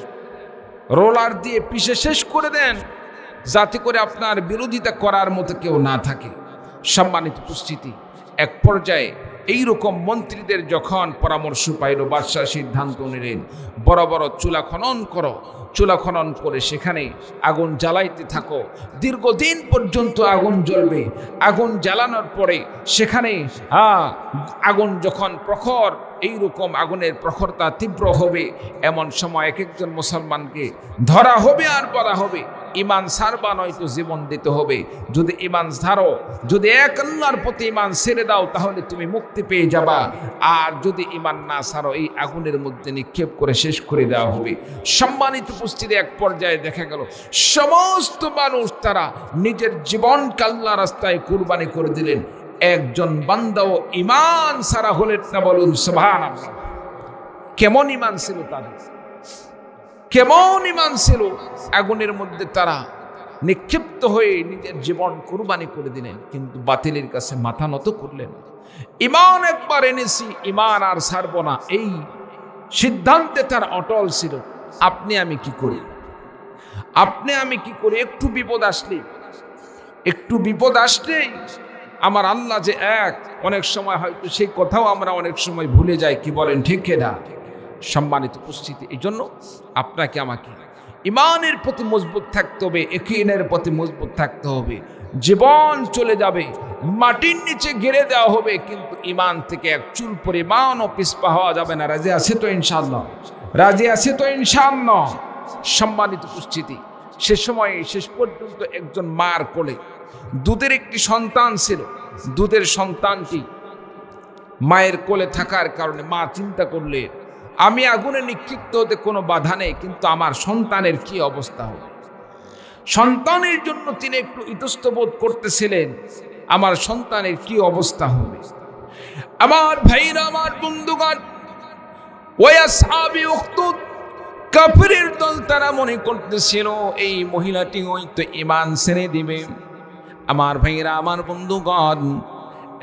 রোলার দিয়ে পিষে শেষ করে দেন, যাতে করে আপনার বিরোধিতা করার মতো কেউ না থাকে। সম্মানিত উপস্থিতি, এক পর্যায়ে এইরকম মন্ত্রীদের যখন পরামর্শ পাইল, বাদশাহ সিদ্ধান্ত নিলেন বড় বড় চুলা খনন করো, চুলা খনন করে সেখানে আগুন জ্বালাইতে থাকো, দীর্ঘদিন পর্যন্ত আগুন জ্বলবে। আগুন জ্বালানোর পরে সেখানে আগুন যখন প্রখর, এইরকম আগুনের প্রখরতা তীব্র হবে, এমন সময় এক একজন মুসলমানকে ধরা হবে আর বলা হবে ঈমান ছাড়বা নয়তো জীবন দিতে হবে। যদি ঈমান ছাড়ো, যদি এক আল্লাহর প্রতি ঈমান ছেড়ে দাও, তাহলে তুমি মুক্তি পেয়ে যাবা। আর যদি ঈমান না ছাড়ো, এই আগুনের মধ্যে নিক্ষেপ করে শেষ করে দেওয়া হবে। সম্মানিত উপস্থিতি, এক পর্যায়ে দেখা গেল সমস্ত মানুষ তারা নিজের জীবনকে আল্লাহর রাস্তায় কুরবানি করে দিলেন। একজন বান্দাও ঈমান ছাড়া হলেন না। বলুন সুবহানাল্লাহ। কেমন ঈমান ছিল তাদের, কেমন ঈমান ছিল! আগুনের মধ্যে তারা নিক্ষিপ্ত হয়ে নিজের জীবন কুরবানি করে দিলেন, কিন্তু বাতিলের কাছে মাথা নত করলেন। ঈমান একবার এনেছি, ঈমান আর ছাড়ব না, এই সিদ্ধান্তে তার অটল ছিল। আপনি আমি কি করি, আপনি আমি কি করি? একটু বিপদ আসলেই আমার আল্লাহ যে এক, অনেক সময় হয়তো সেই কথাও আমরা অনেক সময় ভুলে যাই। কি বলেন, ঠিক না? সম্মানিত উপস্থিতি, এই জন্য আপনাকে আমাকে ঈমানের প্রতি মজবুত থাকতে হবে, ইয়াকিনের প্রতি মজবুত থাকতে হবে। জীবন চলে যাবে, মাটির নিচে গেড়ে দেওয়া হবে, কিন্তু ঈমান থেকে এক চুল পরিমাণও পিছপা হওয়া যাবে না। রাজি আছে তো ইনশাআল্লাহ? রাজি আছে তো ইনশাআল্লাহ? সম্মানিত উপস্থিতি, সে সময় শেষ পর্যন্ত একজন মার কোলে দুধের একটি সন্তান ছিল। দুধের সন্তানটি মায়ের কোলে থাকার কারণে মা চিন্তা করলে, আমি আগুনে নিক্ষিপ্ত হতে কোনো বাধা নেই, কিন্তু আমার সন্তানের কি অবস্থা হবে? সন্তানের জন্য তিনি একটু ইতস্তবোধ করতেছিলেন, আমার সন্তানের কি অবস্থা হবে। আমার ভাইরা, আমার বন্ধুগণ, ওই আসহাবে উখদুদ কাফিরের দল তারা মনে করতেছিল এই মহিলাটি হয়তো ঈমান ছেড়ে দিবে। আমার ভাইরা, আমার বন্ধুগণ,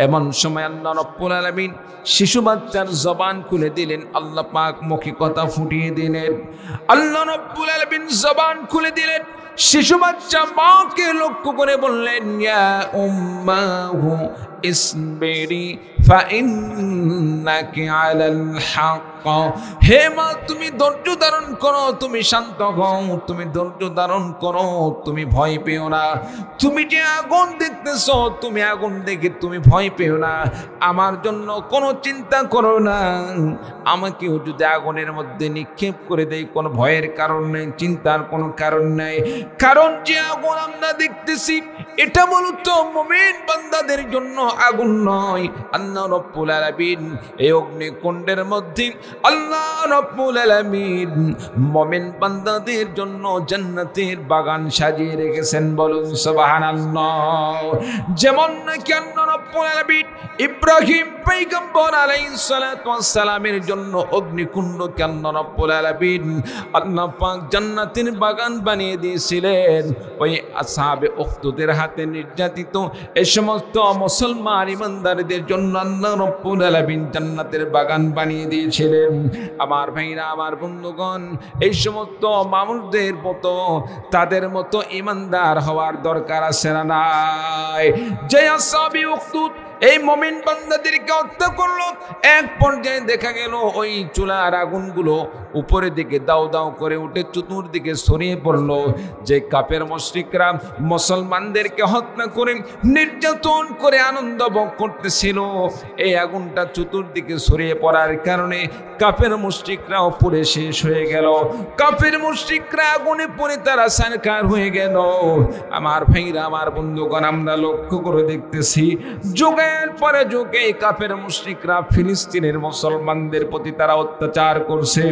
এমন সময় আল্লাহ রাব্বুল আলামিন শিশু বাচ্চার জবান খুলে দিলেন। আল্লাহ পাক মুখে কথা ফুটিয়ে দিলেন। আল্লাহ রাব্বুল আলামিন জবান খুলে দিলেন। শিশু বাচ্চা মাকে লক্ষ্য করে বললেন, ইয়া উম্মাহু ইসবিরি ফাইন্নাকি আলাল হক। হে মা, তুমি ধৈর্য ধারণ করো, তুমি শান্ত হও, তুমি ধৈর্য ধারণ করো, তুমি ভয় পেও না। তুমি যে আগুন দেখতেছো, তুমি আগুন দেখে তুমি ভয় পেও না, আমার জন্য কোনো চিন্তা করো না। আমাকেও যদি আগুনের মধ্যে নিক্ষেপ করে দেয়, কোনো ভয়ের কারণ নেই, চিন্তার কোনো কারণ নেই। কারণ যে আগুন আমরা দেখতেছি এটা মূলত মুমিন বান্দাদের জন্য আগুন নয়। আল্লাহ রাব্বুল আলামিন এই অগ্নিকুণ্ডের মধ্যে আল্লাহ রাব্বুল আলামিন মুমিন বান্দাদের জন্য জান্নাতের বাগান সাজিয়ে রেখেছেন। বলুন সুবহানাল্লাহ। যেমন নাকি আল্লাহ রাব্বুল আলামিন ইব্রাহিম পয়গম্বর আলাইহিস সালাতু ওয়াস সালামের জন্য অগ্নিকুণ্ডকে আল্লাহ রাব্বুল আলামিন আল্লাহ পাক জান্নাতের বাগান বানিয়ে দিয়েছিলেন। ওই আসহাবে উখদুদের হাতে নির্যাতিত এই সমস্ত মুসলমান ইমানদারদের জন্য আল্লাহ রাব্বুল আলামিন জান্নাতের বাগান বানিয়ে দিয়েছিলেন। আমার ভাইরা, আমার বন্ধুগণ, এই সমস্ত মানুষদের মতো তাদের মতো ইমানদার হওয়ার দরকার আছে না নাই? যে আসহাবে উখদুদ এই মুমিন বান্দাদেরকে হত্যা করলো, এক পর্যায়ে দেখা গেল ওই চুলার আগুনগুলো উপরের দিকে দাও দাও করে উঠে চতুর্দিকে ছড়িয়ে পড়লো। যে কাফের মুশরিকরা মুসলমানদেরকে হত্যা করে নির্যাতন করে আনন্দ ভোগ করতেছিল, এই আগুনটা চতুর্দিকে ছড়িয়ে পড়ার কারণে কাফের মুশরিকরাও পুড়ে শেষ হয়ে গেল। কাফের মুশরিকরা আগুনে পড়ে তারা ছারখার হয়ে গেল। আমার ভাইরা, আমার বন্ধুগণ, আমরা লক্ষ্য করে দেখতেছি যুগের পরে যুগে কাফের মুশরিকরা ফিলিস্তিনের মুসলমানদের প্রতি তারা অত্যাচার করছে,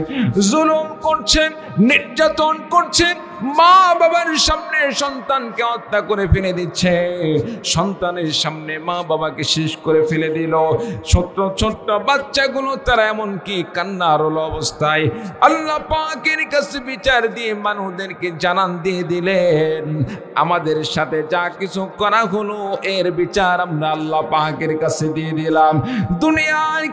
জুলুম করছেন, নির্যাতন করছেন। মা বাবার সামনে সন্তানকে হত্যা করে ফেলে দিচ্ছে, সন্তানের সামনে মা বাবাকে শেষ করে ফেলে দিল। ছোট্ট ছোট্ট বাচ্চাগুলো তারা এমনকি কান্নার অবস্থায় আল্লাহ পাকের কাছে বিচার দিয়ে মানুষদেরকে জানান দিয়ে দিলেন, আমাদের সাথে যা কিছু করা হলো এর বিচার আমরা আল্লাহ পাকের কাছে দিয়ে দিলাম। দুনিয়ায়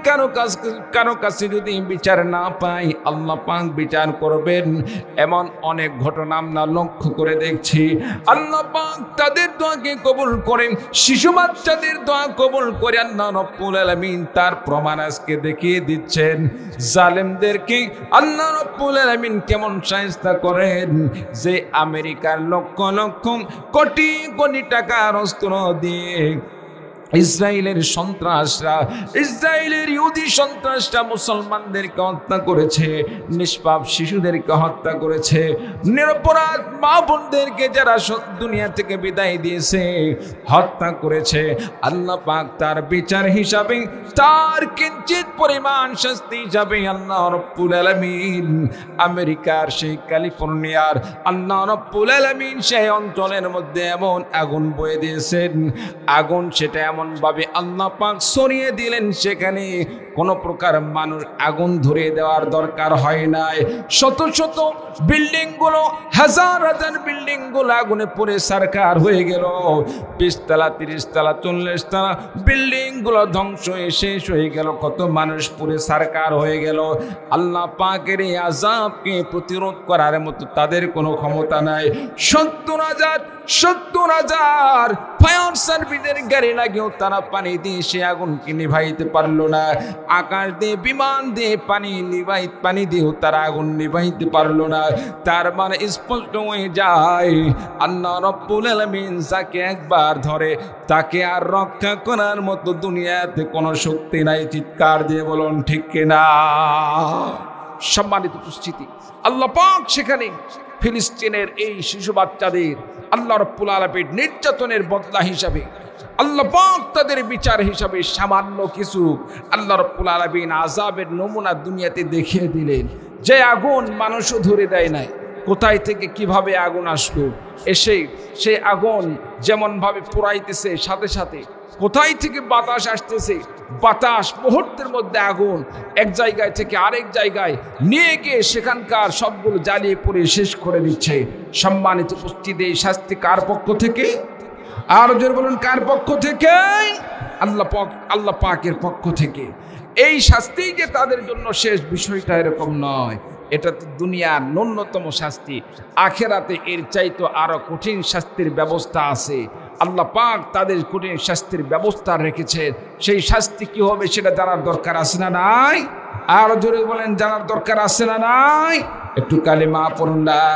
কারো কাছে যদি বিচার না পাই, আল্লাহ পাক বিচার করবেন। এমন অনেক ঘটনা আমরা লক্ষ্য করে দেখছি। আল্লাহ পাক তাদের দোয়াকে কবুল করেন, শিশু বাচ্চাদের দোয়া কবুল করে আল্লাহ রাব্বুল আলামিন তার প্রমাণ আজকে দেখিয়ে দিচ্ছেন। জালেমদেরকে আল্লাহ রাব্বুল আলামিন কেমন শায়েস্তা করেন, যে আমেরিকার লক্ষ লক্ষ কোটি কোটি টাকার অস্ত্র দিয়ে ইসরায়েলের সন্ত্রাসরা, ইসরায়েলের ইহুদি সন্ত্রাসরা মুসলমানদেরকে হত্যা করেছে, নিষ্পাপ শিশুদেরকে হত্যা করেছে, নিরপরাধ মা বোনদেরকে যারা দুনিয়া থেকে বিদায় দিয়েছে হত্যা করেছে। আল্লাহ পাক তার বিচার হিসাবে, তার কিঞ্চিত পরিমাণ শাস্তি হিসাবে আল্লাহ রাব্বুল আলামিন আমেরিকার সেই ক্যালিফোর্নিয়ার আল্লাহ রাব্বুল আলামিন সেই অঞ্চলের মধ্যে এমন আগুন বয়ে দিয়েছেন, আগুন সেটা এমন ভাবে আল্লাহ পাক সরিয়ে দিলেন, সেখানে কোনো প্রকার মানুষ আগুন ধরিয়ে দেওয়ার দরকার হয় নাই। শত শত বিল্ডিং গুলো, হাজার হাজার বিল্ডিং গুলো আগুনে পুড়ে ছারখার হয়ে গেল। 20 তলা 30 তলা 40 তলা বিল্ডিং গুলো ধ্বংস হয়ে শেষ হয়ে গেল, কত মানুষ পুড়ে ছারখার হয়ে গেল। আল্লাহ পাকের এই আযাবকে প্রতিরোধ করার মতো তাদের কোনো ক্ষমতা নাই। 70,000 ফায়ার সার্ভিসের গাড়ি লাগেও তারা পানি দিয়ে সে আগুনকে নিভাইতে পারলো না। আকাশ দিয়ে, বিমান দিয়ে পানি দিয়েও তারা আগুন নিভাইতে পারলো না। তার মানে স্পষ্ট হয়ে যায়, আল্লাহ রাব্বুল আলামিন যাকে একবার ধরে তাকে আর রক্ষা করার মতো দুনিয়াতে কোনো শক্তি নাই। চিৎকার দিয়ে বলুন ঠিক কিনা? সম্মানিত উপস্থিতি, আল্লাহ পাক সেখানে ফিলিস্তিনের এই শিশু বাচ্চাদের আল্লাহ রাব্বুল আলামিন নির্যাতনের বদলা হিসাবে, আল্লাহ পাক তাদের বিচার হিসাবে সামান্য কিছু আল্লাহ রাব্বুল আলামিন আযাবের নমুনা দুনিয়াতে দেখিয়ে দিলেন। যে আগুন মানুষও ধরে দেয় নাই, কোথায় থেকে কিভাবে আগুন আসলো, এসে সেই আগুন যেমনভাবে পোড়াইতেছে, সাথে সাথে কোথায় থেকে বাতাস আসতেছে, বাতাস মুহূর্তের মধ্যে আগুন এক জায়গায় থেকে আরেক জায়গায় নিয়ে গিয়ে সেখানকার সবগুলো জ্বালিয়ে পুড়ে শেষ করে দিচ্ছে। সম্মানিত উপস্থিতি, এই শাস্তি কার পক্ষ থেকে? আর জোরে বলুন, কার পক্ষ থেকে? আল্লাহ পাকের পক্ষ থেকে। এই শাস্তি যে তাদের জন্য শেষ, বিষয়টা এরকম নয়। এটা তো দুনিয়ার ন্যূনতম শাস্তি। আখেরাতে এর চাইতে আরো কঠিন শাস্তির ব্যবস্থা আছে। আল্লাহ পাক তাদের কঠিন শাস্তির ব্যবস্থা রেখেছেন। সেই শাস্তি কি হবে সেটা জানার দরকার আছে না নাই? আর জোরে বলেন, জানার দরকার আছে না নাই? একটু কালিমা পড়ুন, লা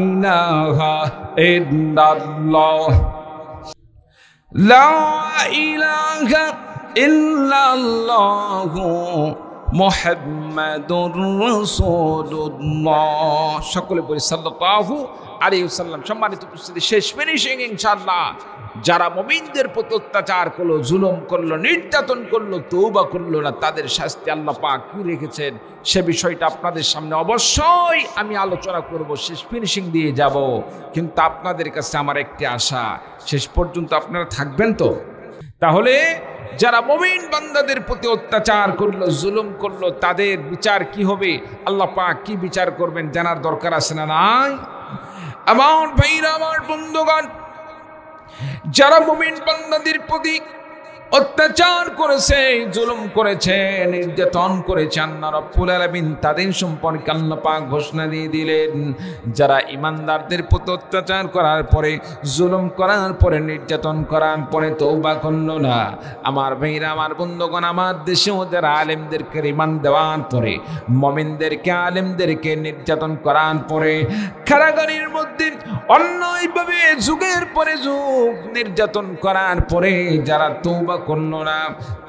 ইলাহা ইল্লাল্লাহ, লা ইলাহা ইল্লাল্লাহু মুহাম্মাদুর রাসূলুল্লাহ। সকলে বলি সাল্লাল্লাহু আলাইহি ওয়াসাল্লাম। সম্মানিত উপস্থিতি, শেষ ফিনিশিং ইনশাআল্লাহ। যারা মুমিনদের প্রতি অত্যাচার করলো, জুলুম করলো, নির্যাতন করলো, তওবা করলো না, তাদের শাস্তি আল্লাহ পাক কি রেখেছেন সে বিষয়টা আপনাদের সামনে অবশ্যই আমি আলোচনা করব, শেষ ফিনিশিং দিয়ে যাব। কিন্তু আপনাদের কাছে আমার একটি আশা, শেষ পর্যন্ত আপনারা থাকবেন তো? তাহলে যারা মুমিন বান্দাদের প্রতি অত্যাচার করলো, জুলুম করলো, তাদের বিচার কি হবে, আল্লাহ পাক কি বিচার করবেন জানার দরকার আছে না নাই? আমার ভাইরা, আমার বন্ধুগণ, যারা মুমিন বান্দাদের প্রতি অত্যাচার করেছে, জুলুম করেছে, নির্যাতন করেছে, আল্লাহ রাব্বুল আলামিন তাদের সম্পর্কে আল্লাহ পাক ঘোষণা দিয়ে দিলেন, যারা ইমানদারদের প্রতি অত্যাচার করার পরে, জুলুম করার পরে, নির্যাতন করার পরে তওবা করলো না, আমার ভাইরা, আমার বন্ধুগণ, আমার দেশেও যারা আলেমদেরকে রিমান্ড দেওয়ার পরে, মুমিনদেরকে, আলেমদেরকে নির্যাতন করার পরে, কারাগারের মধ্যে অন্যায়ভাবে যুগের পরে যুগ নির্যাতন করার পরে যারা তওবা করলো না,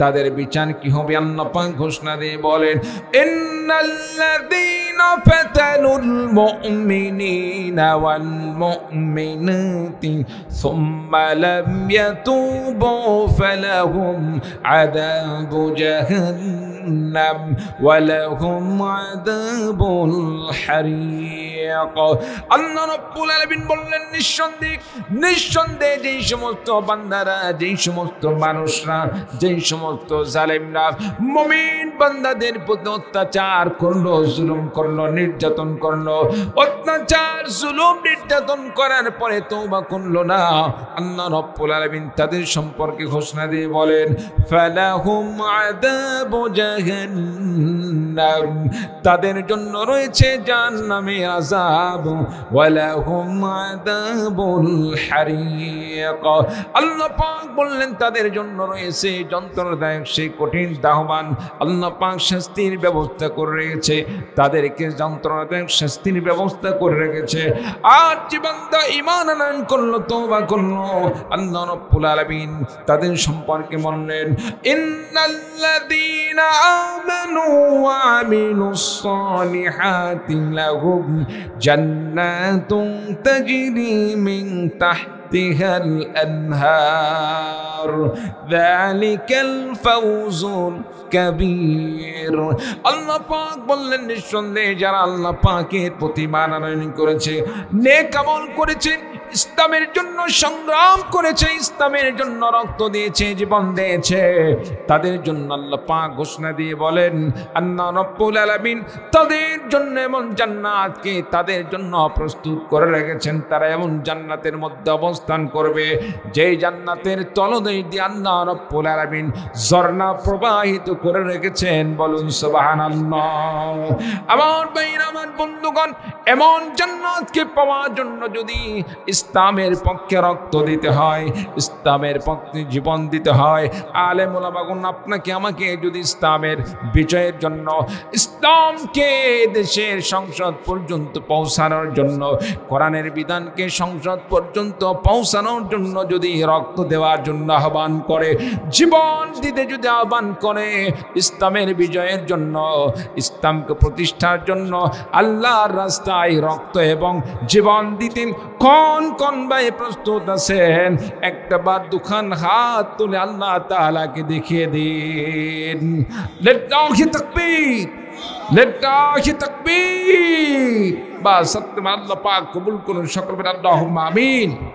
তাদের বিচার কি হবে আল্লাহ পাক ঘোষণা দিয়ে বলেন, ইন্নাল্লাযীনা ফাতানুল মুমিনিনা ওয়াল মুমিনাতি সুম্মা লাম ইয়াতুবু ফালাহুম আযাবু জাহান্নাম ওয়া লাহুম আযাবুল হারিক। আল্লাহ রাব্বুল আলামিন বললেন, নিঃসন্দেহে যেই সমস্ত বান্দারা, যেই সমস্ত মানুষরা, যেই সমস্ত জালেমরা মুমিন বান্দাদের প্রতি অত্যাচার করলো, জুলুম করলো, নির্যাতন করলো, অত্যাচার, জুলুম, নির্যাতন করার পরে তওবা করলো না, আল্লাহ রাব্বুল আলামিন তাদের সম্পর্কে ঘোষণা দিয়ে বলেন, ফালাহুম আযাবু জাহান্নাম, তাদের জন্য রয়েছে জাহান্নামের আযাব, ওয়া লাহুম আযাবুল হারিক। আল্লাহ পাক বললেন তাদের জন্য রয়েছে যন্ত্রণাদায়ক সেই কঠিন দাহমান। আল্লাহ পাক শাস্তির ব্যবস্থা করে রেখেছে, তাদেরকে যন্ত্রণাদায়ক শাস্তির ব্যবস্থা করে রেখেছে। আর যে বান্দা ঈমান আনয়ন করলো, তওবা করলো, আল্লাহ রাব্বুল আলামিন তাদের সম্পর্কে বললেন, ইন্নাল্লাযীনা আমানু ওয়া আমিলুস সালিহাতি লাহুম জান্নাতুন তাজরি মিন তাহতিহাল আনহার যালিকাল ফাওজুল কাবীর। আল্লাহ পাক বললেন, নিঃসন্দেহে যারা আল্লাহ পাকের প্রতি ঈমান আনয়ন করেছে, নেক আমল করেছে, ইসলামের জন্য সংগ্রাম করেছে, ইসলামের জন্য রক্ত দিয়েছে, জীবন দিয়েছে, তাদের জন্য আল্লাহ পাক ঘোষণা দিয়ে বলেন, আল্লাহ রাব্বুল আলামিন তাদের জন্য এমন জান্নাতকে তাদের জন্য প্রস্তুত করে রেখেছেন। তারা এমন জান্নাতের মধ্যে অবস্থান করবে, যেই জান্নাতের তলদেশ দিয়ে আল্লাহ রাব্বুল আলামিন ঝর্ণা প্রবাহিত করে রেখেছেন। বলুন সুবহানাল্লাহ। আমার ভাইরা, আমার বন্ধুগণ, এমন জান্নাতকে পাওয়ার জন্য যদি ইসলামের পক্ষে রক্ত দিতে হয়, ইসলামের পক্ষে জীবন দিতে হয়, আলেম ওলামাগণ আপনাকে আমাকে যদি ইসলামের বিজয়ের জন্য, ইসলামকে দেশের সংসদ পর্যন্ত পৌঁছানোর জন্য, কোরআনের বিধানকে সংসদ পর্যন্ত পৌঁছানোর জন্য যদি রক্ত দেওয়ার জন্য আহ্বান করে, জীবন দিতে যদি আহ্বান করে, ইসলামের বিজয়ের জন্য, ইসলামকে প্রতিষ্ঠার জন্য আল্লাহর রাস্তায় রক্ত এবং জীবন দিতে কোন কোন ভাই প্রস্তুত আছেন? একটা বার দুখান হাত তুলে আল্লাহ তাআলাকে দেখিয়ে দিন। লিল্লাহি তাকবীর, লিল্লাহি তাকবীর। বাস, আল্লাহ পাক কবুল করুন। সকল আল্লাহুম্মা আমিন।